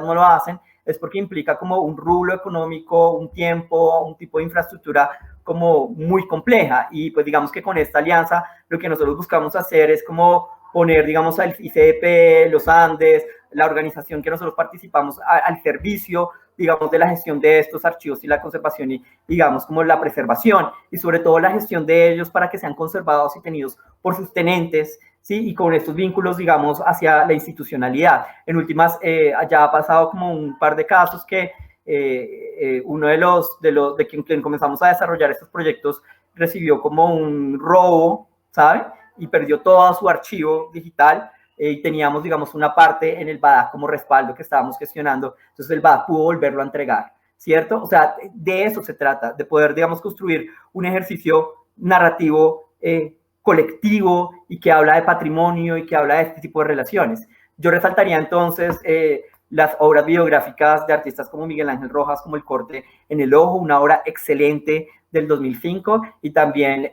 no lo hacen, es porque implica como un rublo económico, un tiempo, un tipo de infraestructura como muy compleja. Y pues digamos que con esta alianza lo que nosotros buscamos hacer es como poner, digamos, al ICDP, los Andes, la organización que nosotros participamos al servicio, digamos, de la gestión de estos archivos y la conservación y, digamos, como la preservación y sobre todo la gestión de ellos para que sean conservados y tenidos por sus tenentes, ¿sí? Y con estos vínculos, digamos, hacia la institucionalidad. En últimas, ya ha pasado como un par de casos que uno de quien comenzamos a desarrollar estos proyectos recibió como un robo, ¿sabe? Y perdió todo su archivo digital y teníamos, digamos, una parte en el BADA como respaldo que estábamos gestionando, entonces el BADA pudo volverlo a entregar, ¿cierto? O sea, de eso se trata, de poder, digamos, construir un ejercicio narrativo colectivo y que habla de patrimonio y que habla de este tipo de relaciones. Yo resaltaría entonces las obras biográficas de artistas como Miguel Ángel Rojas, como El corte en el ojo, una obra excelente del 2005, y también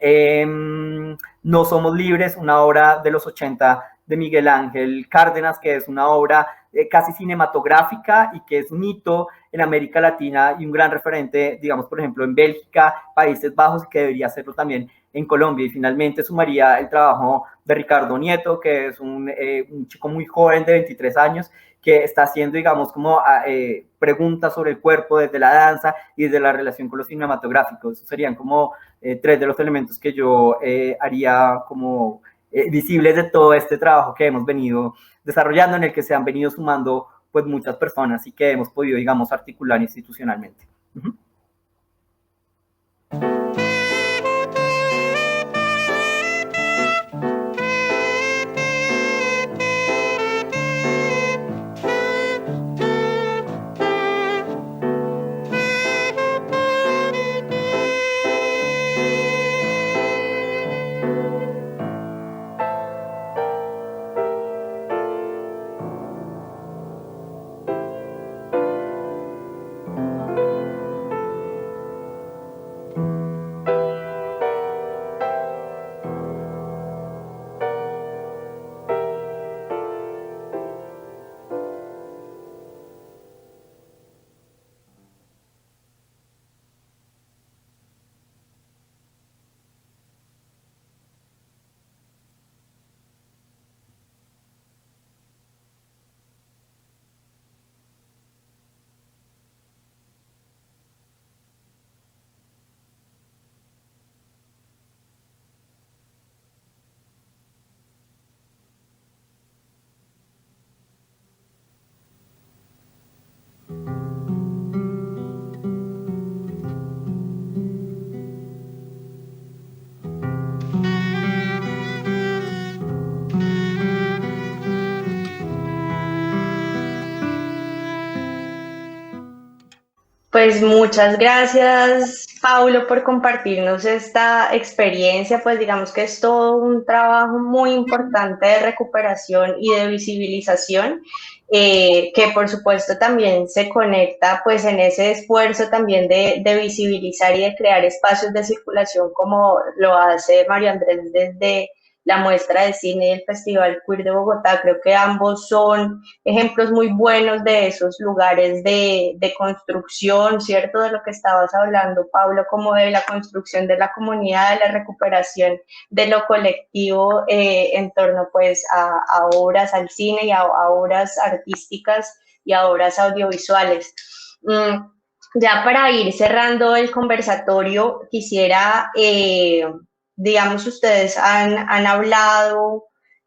No somos libres, una obra de los 80 de Miguel Ángel Cárdenas, que es una obra casi cinematográfica y que es un hito en América Latina y un gran referente, digamos, por ejemplo, en Bélgica, Países Bajos, y que debería hacerlo también en Colombia. Y finalmente sumaría el trabajo de Ricardo Nieto, que es un chico muy joven de 23 años, que está haciendo, digamos, como preguntas sobre el cuerpo desde la danza y desde la relación con los cinematográficos. Esos serían como tres de los elementos que yo haría como visibles de todo este trabajo que hemos venido desarrollando, en el que se han venido sumando pues muchas personas y que hemos podido, digamos, articular institucionalmente. Uh-huh. Pues muchas gracias, Paulo, por compartirnos esta experiencia. Pues digamos que es todo un trabajo muy importante de recuperación y de visibilización, que por supuesto también se conecta pues en ese esfuerzo también de visibilizar y de crear espacios de circulación como lo hace Mario Andrés desde la muestra de cine y el Festival Queer de Bogotá. Creo que ambos son ejemplos muy buenos de esos lugares de construcción, ¿cierto? De lo que estabas hablando, Pablo, como de la construcción de la comunidad, de la recuperación de lo colectivo en torno pues a obras, al cine y a obras artísticas y a obras audiovisuales. Ya para ir cerrando el conversatorio, quisiera, digamos, ustedes han hablado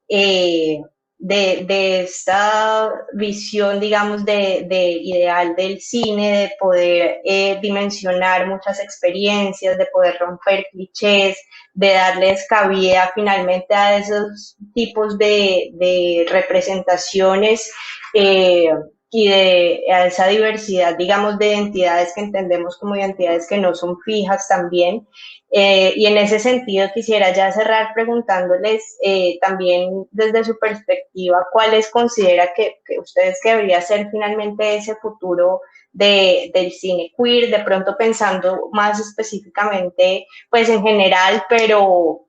de esta visión, digamos, de ideal del cine, de poder dimensionar muchas experiencias, de poder romper clichés, darles cabida finalmente a esos tipos de representaciones y a esa diversidad, digamos, de identidades que entendemos como identidades que no son fijas también. Y en ese sentido quisiera ya cerrar preguntándoles también desde su perspectiva, ¿cuáles considera que ustedes que debería ser finalmente ese futuro del cine queer, de pronto pensando más específicamente, pues en general, pero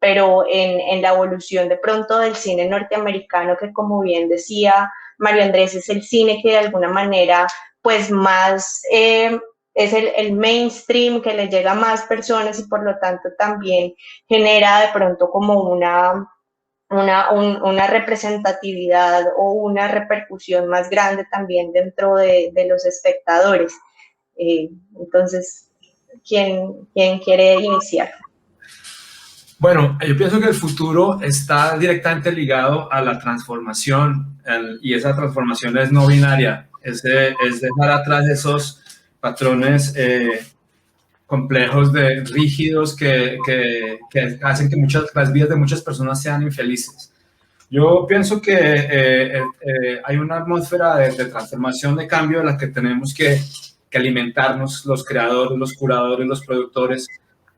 en la evolución de pronto del cine norteamericano, que como bien decía Mario Andrés, es el cine que de alguna manera, pues más es el mainstream que le llega a más personas y por lo tanto también genera de pronto como una representatividad o una repercusión más grande también dentro de los espectadores. Entonces, ¿quién quiere iniciar? Bueno, yo pienso que el futuro está directamente ligado a la transformación y esa transformación es no binaria, es dejar atrás esos patrones complejos, rígidos que hacen que las vidas de muchas personas sean infelices. Yo pienso que hay una atmósfera de transformación, de cambio, en la que tenemos que alimentarnos, los creadores, los curadores, los productores,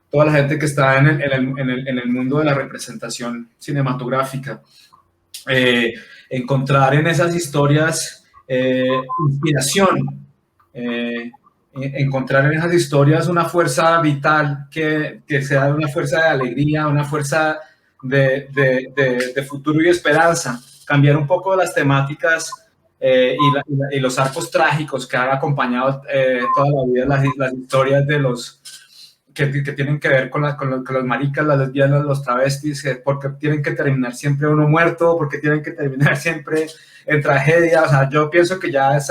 toda la gente que está en el mundo de la representación cinematográfica. Encontrar en esas historias inspiración, encontrar en esas historias una fuerza vital que sea una fuerza de alegría, una fuerza de futuro y esperanza, cambiar un poco las temáticas y los arcos trágicos que han acompañado toda la vida las historias de los que tienen que ver con los maricas, las lesbianas, los travestis, porque tienen que terminar siempre uno muerto, porque tienen que terminar siempre en tragedia. O sea, yo pienso que ya es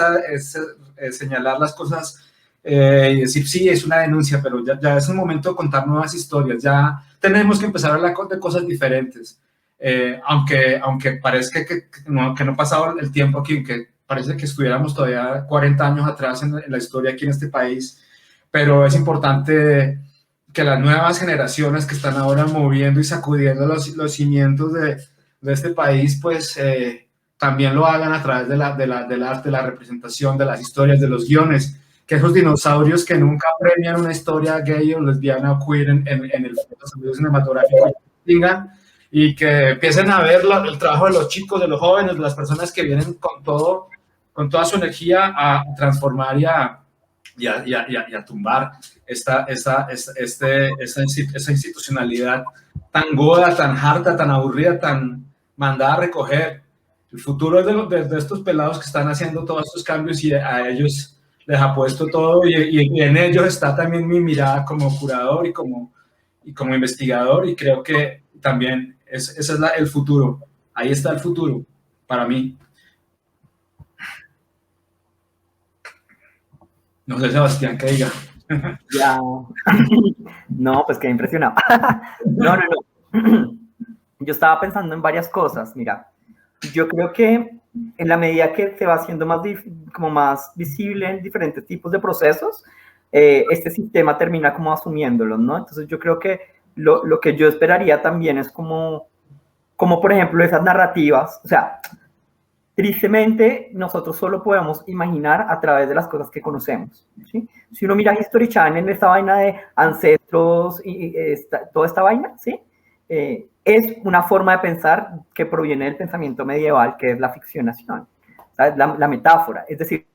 señalar las cosas y decir, sí, es una denuncia, pero ya es un momento de contar nuevas historias, ya tenemos que empezar a hablar de cosas diferentes, aunque parezca que no ha pasado el tiempo aquí, que parece que estuviéramos todavía 40 años atrás en la historia aquí en este país, pero es importante que las nuevas generaciones que están ahora moviendo y sacudiendo los cimientos de este país, pues también lo hagan a través del arte, la representación, de las historias, de los guiones, que esos dinosaurios que nunca premian una historia gay o lesbiana o queer en el sentido cinematográfico tengan, y que empiecen a ver el trabajo de los chicos, de los jóvenes, de las personas que vienen con toda su energía a transformar y a tumbar esa institucionalidad tan goda, tan harta, tan aburrida, tan mandada a recoger. El futuro es de estos pelados que están haciendo todos estos cambios y a ellos les apuesto todo y en ellos está también mi mirada como curador y como investigador, y creo que también ese es el futuro. Ahí está el futuro para mí. No sé, Sebastián, ¿qué diga? Ya. No, pues quedé impresionado. No. Yo estaba pensando en varias cosas. Mira, yo creo que en la medida que se va haciendo más visible en diferentes tipos de procesos, este sistema termina como asumiéndolos, ¿no? Entonces yo creo que lo que yo esperaría también es como por ejemplo esas narrativas, o sea, tristemente, nosotros solo podemos imaginar a través de las cosas que conocemos, ¿sí? Si uno mira History Channel, esta vaina de ancestros y toda esta vaina, ¿sí? Es una forma de pensar que proviene del pensamiento medieval, que es la ficcionación, ¿sabes? La metáfora. Es decir,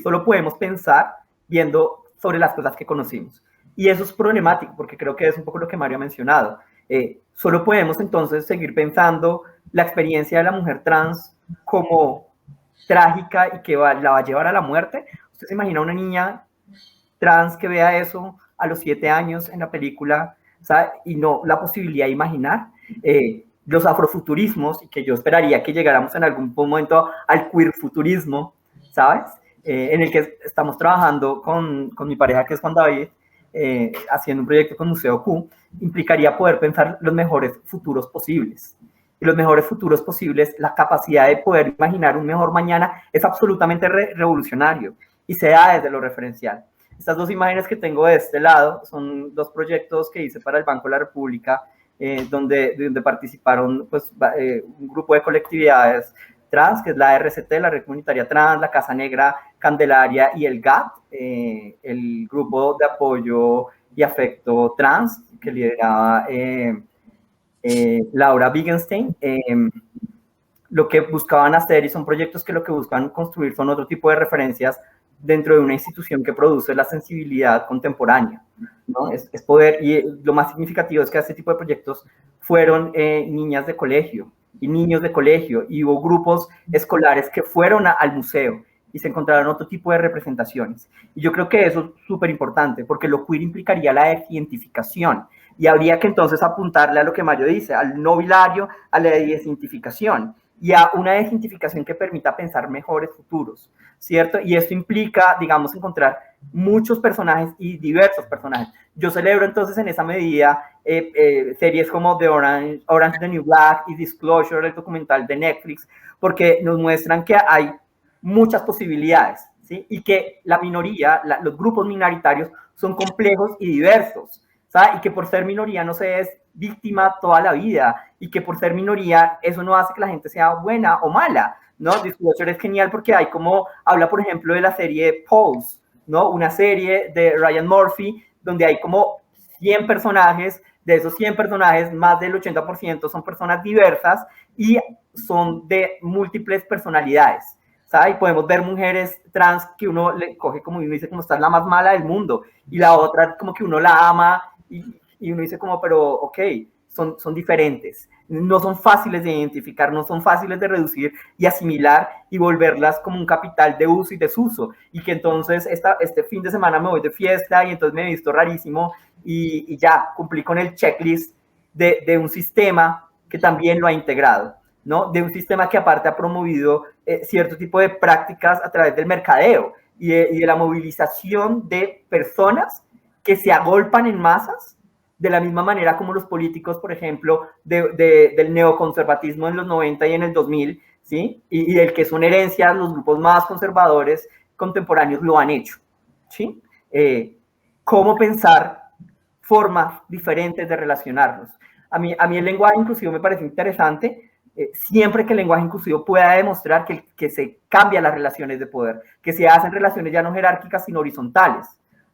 solo podemos pensar viendo sobre las cosas que conocimos. Y eso es problemático, porque creo que es un poco lo que Mario ha mencionado. Solo podemos entonces seguir pensando la experiencia de la mujer trans como trágica y que la va a llevar a la muerte. ¿Usted se imagina una niña trans que vea eso a los 7 años en la película, ¿sabe? Y no la posibilidad de imaginar los afrofuturismos, y que yo esperaría que llegáramos en algún momento al queerfuturismo, ¿sabes? En el que estamos trabajando con mi pareja, que es Juan David, haciendo un proyecto con Museo Q, implicaría poder pensar los mejores futuros posibles. Y los mejores futuros posibles, la capacidad de poder imaginar un mejor mañana es absolutamente revolucionario y se da desde lo referencial. Estas dos imágenes que tengo de este lado son 2 proyectos que hice para el Banco de la República donde participaron pues, un grupo de colectividades trans, que es la RCT, la Red Comunitaria Trans, la Casa Negra Candelaria y el GAT, el grupo de apoyo y afecto trans, que lideraba Laura Wittgenstein. Lo que buscaban hacer, y son proyectos que lo que buscan construir son otro tipo de referencias dentro de una institución que produce la sensibilidad contemporánea, ¿no? Es poder, y lo más significativo es que este tipo de proyectos fueron niñas de colegio y niños de colegio, y hubo grupos escolares que fueron al museo y se encontraron otro tipo de representaciones. Y yo creo que eso es súper importante, porque lo queer implicaría la desidentificación, y habría que entonces apuntarle a lo que Mario dice, al no binario, a la desidentificación, y a una desidentificación que permita pensar mejores futuros, ¿cierto? Y esto implica, digamos, encontrar muchos personajes y diversos personajes. Yo celebro entonces en esa medida series como The Orange is the New Black y Disclosure, el documental de Netflix, porque nos muestran que hay muchas posibilidades, ¿sí? Y que la minoría, los grupos minoritarios son complejos y diversos, ¿sabes? Y que por ser minoría no se es víctima toda la vida, y que por ser minoría eso no hace que la gente sea buena o mala, ¿no? Disclosure es genial porque hay como, habla por ejemplo de la serie Pose, ¿no? Una serie de Ryan Murphy donde hay como 100 personajes, de esos 100 personajes más del 80% son personas diversas y son de múltiples personalidades, ¿sabes? Y podemos ver mujeres trans que uno le coge como y uno dice como esta es la más mala del mundo, y la otra como que uno la ama y uno dice como, pero ok, son diferentes, no son fáciles de identificar, no son fáciles de reducir y asimilar y volverlas como un capital de uso y desuso, y que entonces este fin de semana me voy de fiesta y entonces me he visto rarísimo y ya cumplí con el checklist de un sistema que también lo ha integrado, ¿no? De un sistema que aparte ha promovido cierto tipo de prácticas a través del mercadeo y de la movilización de personas que se agolpan en masas, de la misma manera como los políticos, por ejemplo, del neoconservatismo en los 90 y en el 2000, ¿sí? Y del que son herencias los grupos más conservadores contemporáneos lo han hecho, ¿sí? ¿Cómo pensar formas diferentes de relacionarnos? A mí el lenguaje inclusivo me parece interesante, siempre que el lenguaje inclusivo pueda demostrar que se cambian las relaciones de poder, que se hacen relaciones ya no jerárquicas, sino horizontales,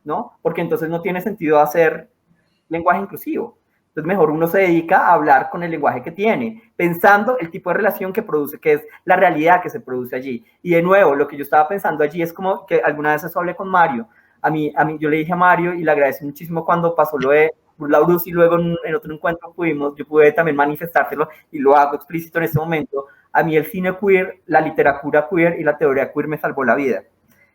¿no? Porque entonces no tiene sentido hacer lenguaje inclusivo. Entonces mejor uno se dedica a hablar con el lenguaje que tiene, pensando el tipo de relación que produce, que es la realidad que se produce allí. Y de nuevo, lo que yo estaba pensando allí es como que alguna vez eso hablé con Mario. A mí yo le dije a Mario y le agradecí muchísimo cuando pasó lo de la Bruce, y luego en otro encuentro yo pude también manifestárselo y lo hago explícito en este momento. A mí el cine queer, la literatura queer y la teoría queer me salvó la vida.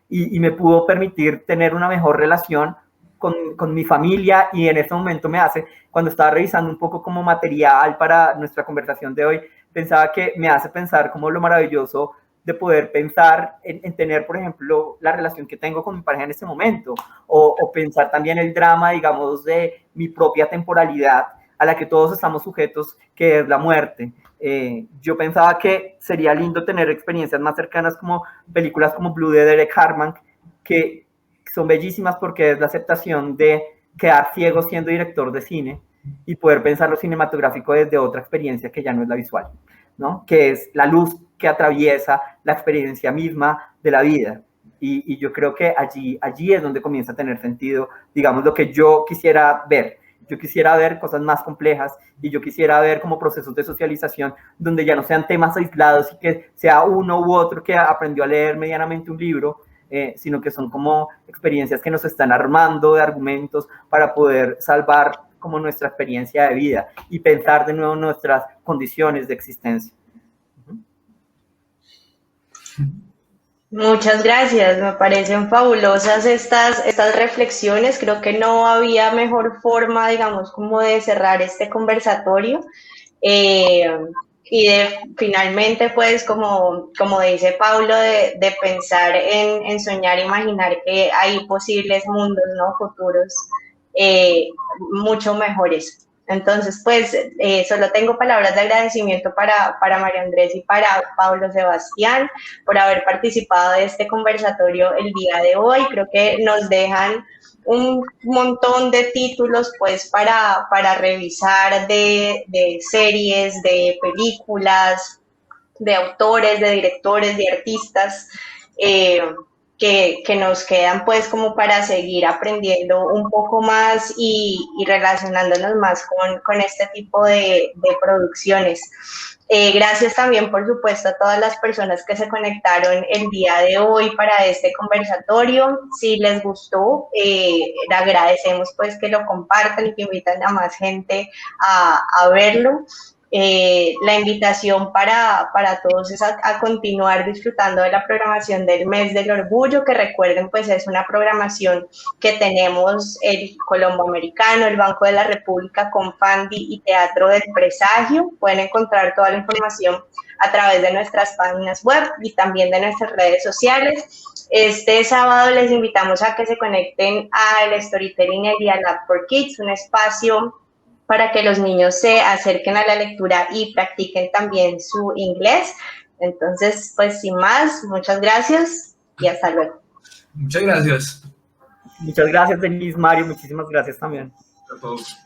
Y me pudo permitir tener una mejor relación con mi familia, y en este momento me hace, cuando estaba revisando un poco como material para nuestra conversación de hoy, pensaba que me hace pensar como lo maravilloso de poder pensar en tener, por ejemplo, la relación que tengo con mi pareja en este momento, o pensar también el drama, digamos, de mi propia temporalidad a la que todos estamos sujetos, que es la muerte. Yo pensaba que sería lindo tener experiencias más cercanas como películas como Blue de Derek Harman, que son bellísimas porque es la aceptación de quedar ciego siendo director de cine y poder pensar lo cinematográfico desde otra experiencia que ya no es la visual, ¿no? Que es la luz que atraviesa la experiencia misma de la vida. Y yo creo que allí es donde comienza a tener sentido, digamos, lo que yo quisiera ver. Yo quisiera ver cosas más complejas, y yo quisiera ver como procesos de socialización donde ya no sean temas aislados y que sea uno u otro que aprendió a leer medianamente un libro, sino que son como experiencias que nos están armando de argumentos para poder salvar como nuestra experiencia de vida y pensar de nuevo nuestras condiciones de existencia. Muchas gracias, me parecen fabulosas estas reflexiones. Creo que no había mejor forma, digamos, como de cerrar este conversatorio. Y finalmente, pues, como dice Paulo, de pensar en soñar, imaginar que hay posibles mundos, ¿no? Futuros mucho mejores. Entonces, pues solo tengo palabras de agradecimiento para María Andrés y para Pablo Sebastián por haber participado de este conversatorio el día de hoy. Creo que nos dejan un montón de títulos pues para revisar de series, de películas, de autores, de directores, de artistas, que nos quedan pues como para seguir aprendiendo un poco más y relacionándonos más con este tipo de producciones. Gracias también, por supuesto, a todas las personas que se conectaron el día de hoy para este conversatorio. Si les gustó, le agradecemos pues que lo compartan y que invitan a más gente a verlo. La invitación para todos es a continuar disfrutando de la programación del Mes del Orgullo, que recuerden pues es una programación que tenemos el Colombo Americano, el Banco de la República, Confandi y Teatro del Presagio. Pueden encontrar toda la información a través de nuestras páginas web y también de nuestras redes sociales. Este sábado les invitamos a que se conecten al Storytelling Idea Lab for Kids, un espacio para que los niños se acerquen a la lectura y practiquen también su inglés. Entonces, pues sin más, muchas gracias y hasta luego. Muchas gracias. Muchas gracias, Denise, Mario, muchísimas gracias también. A todos.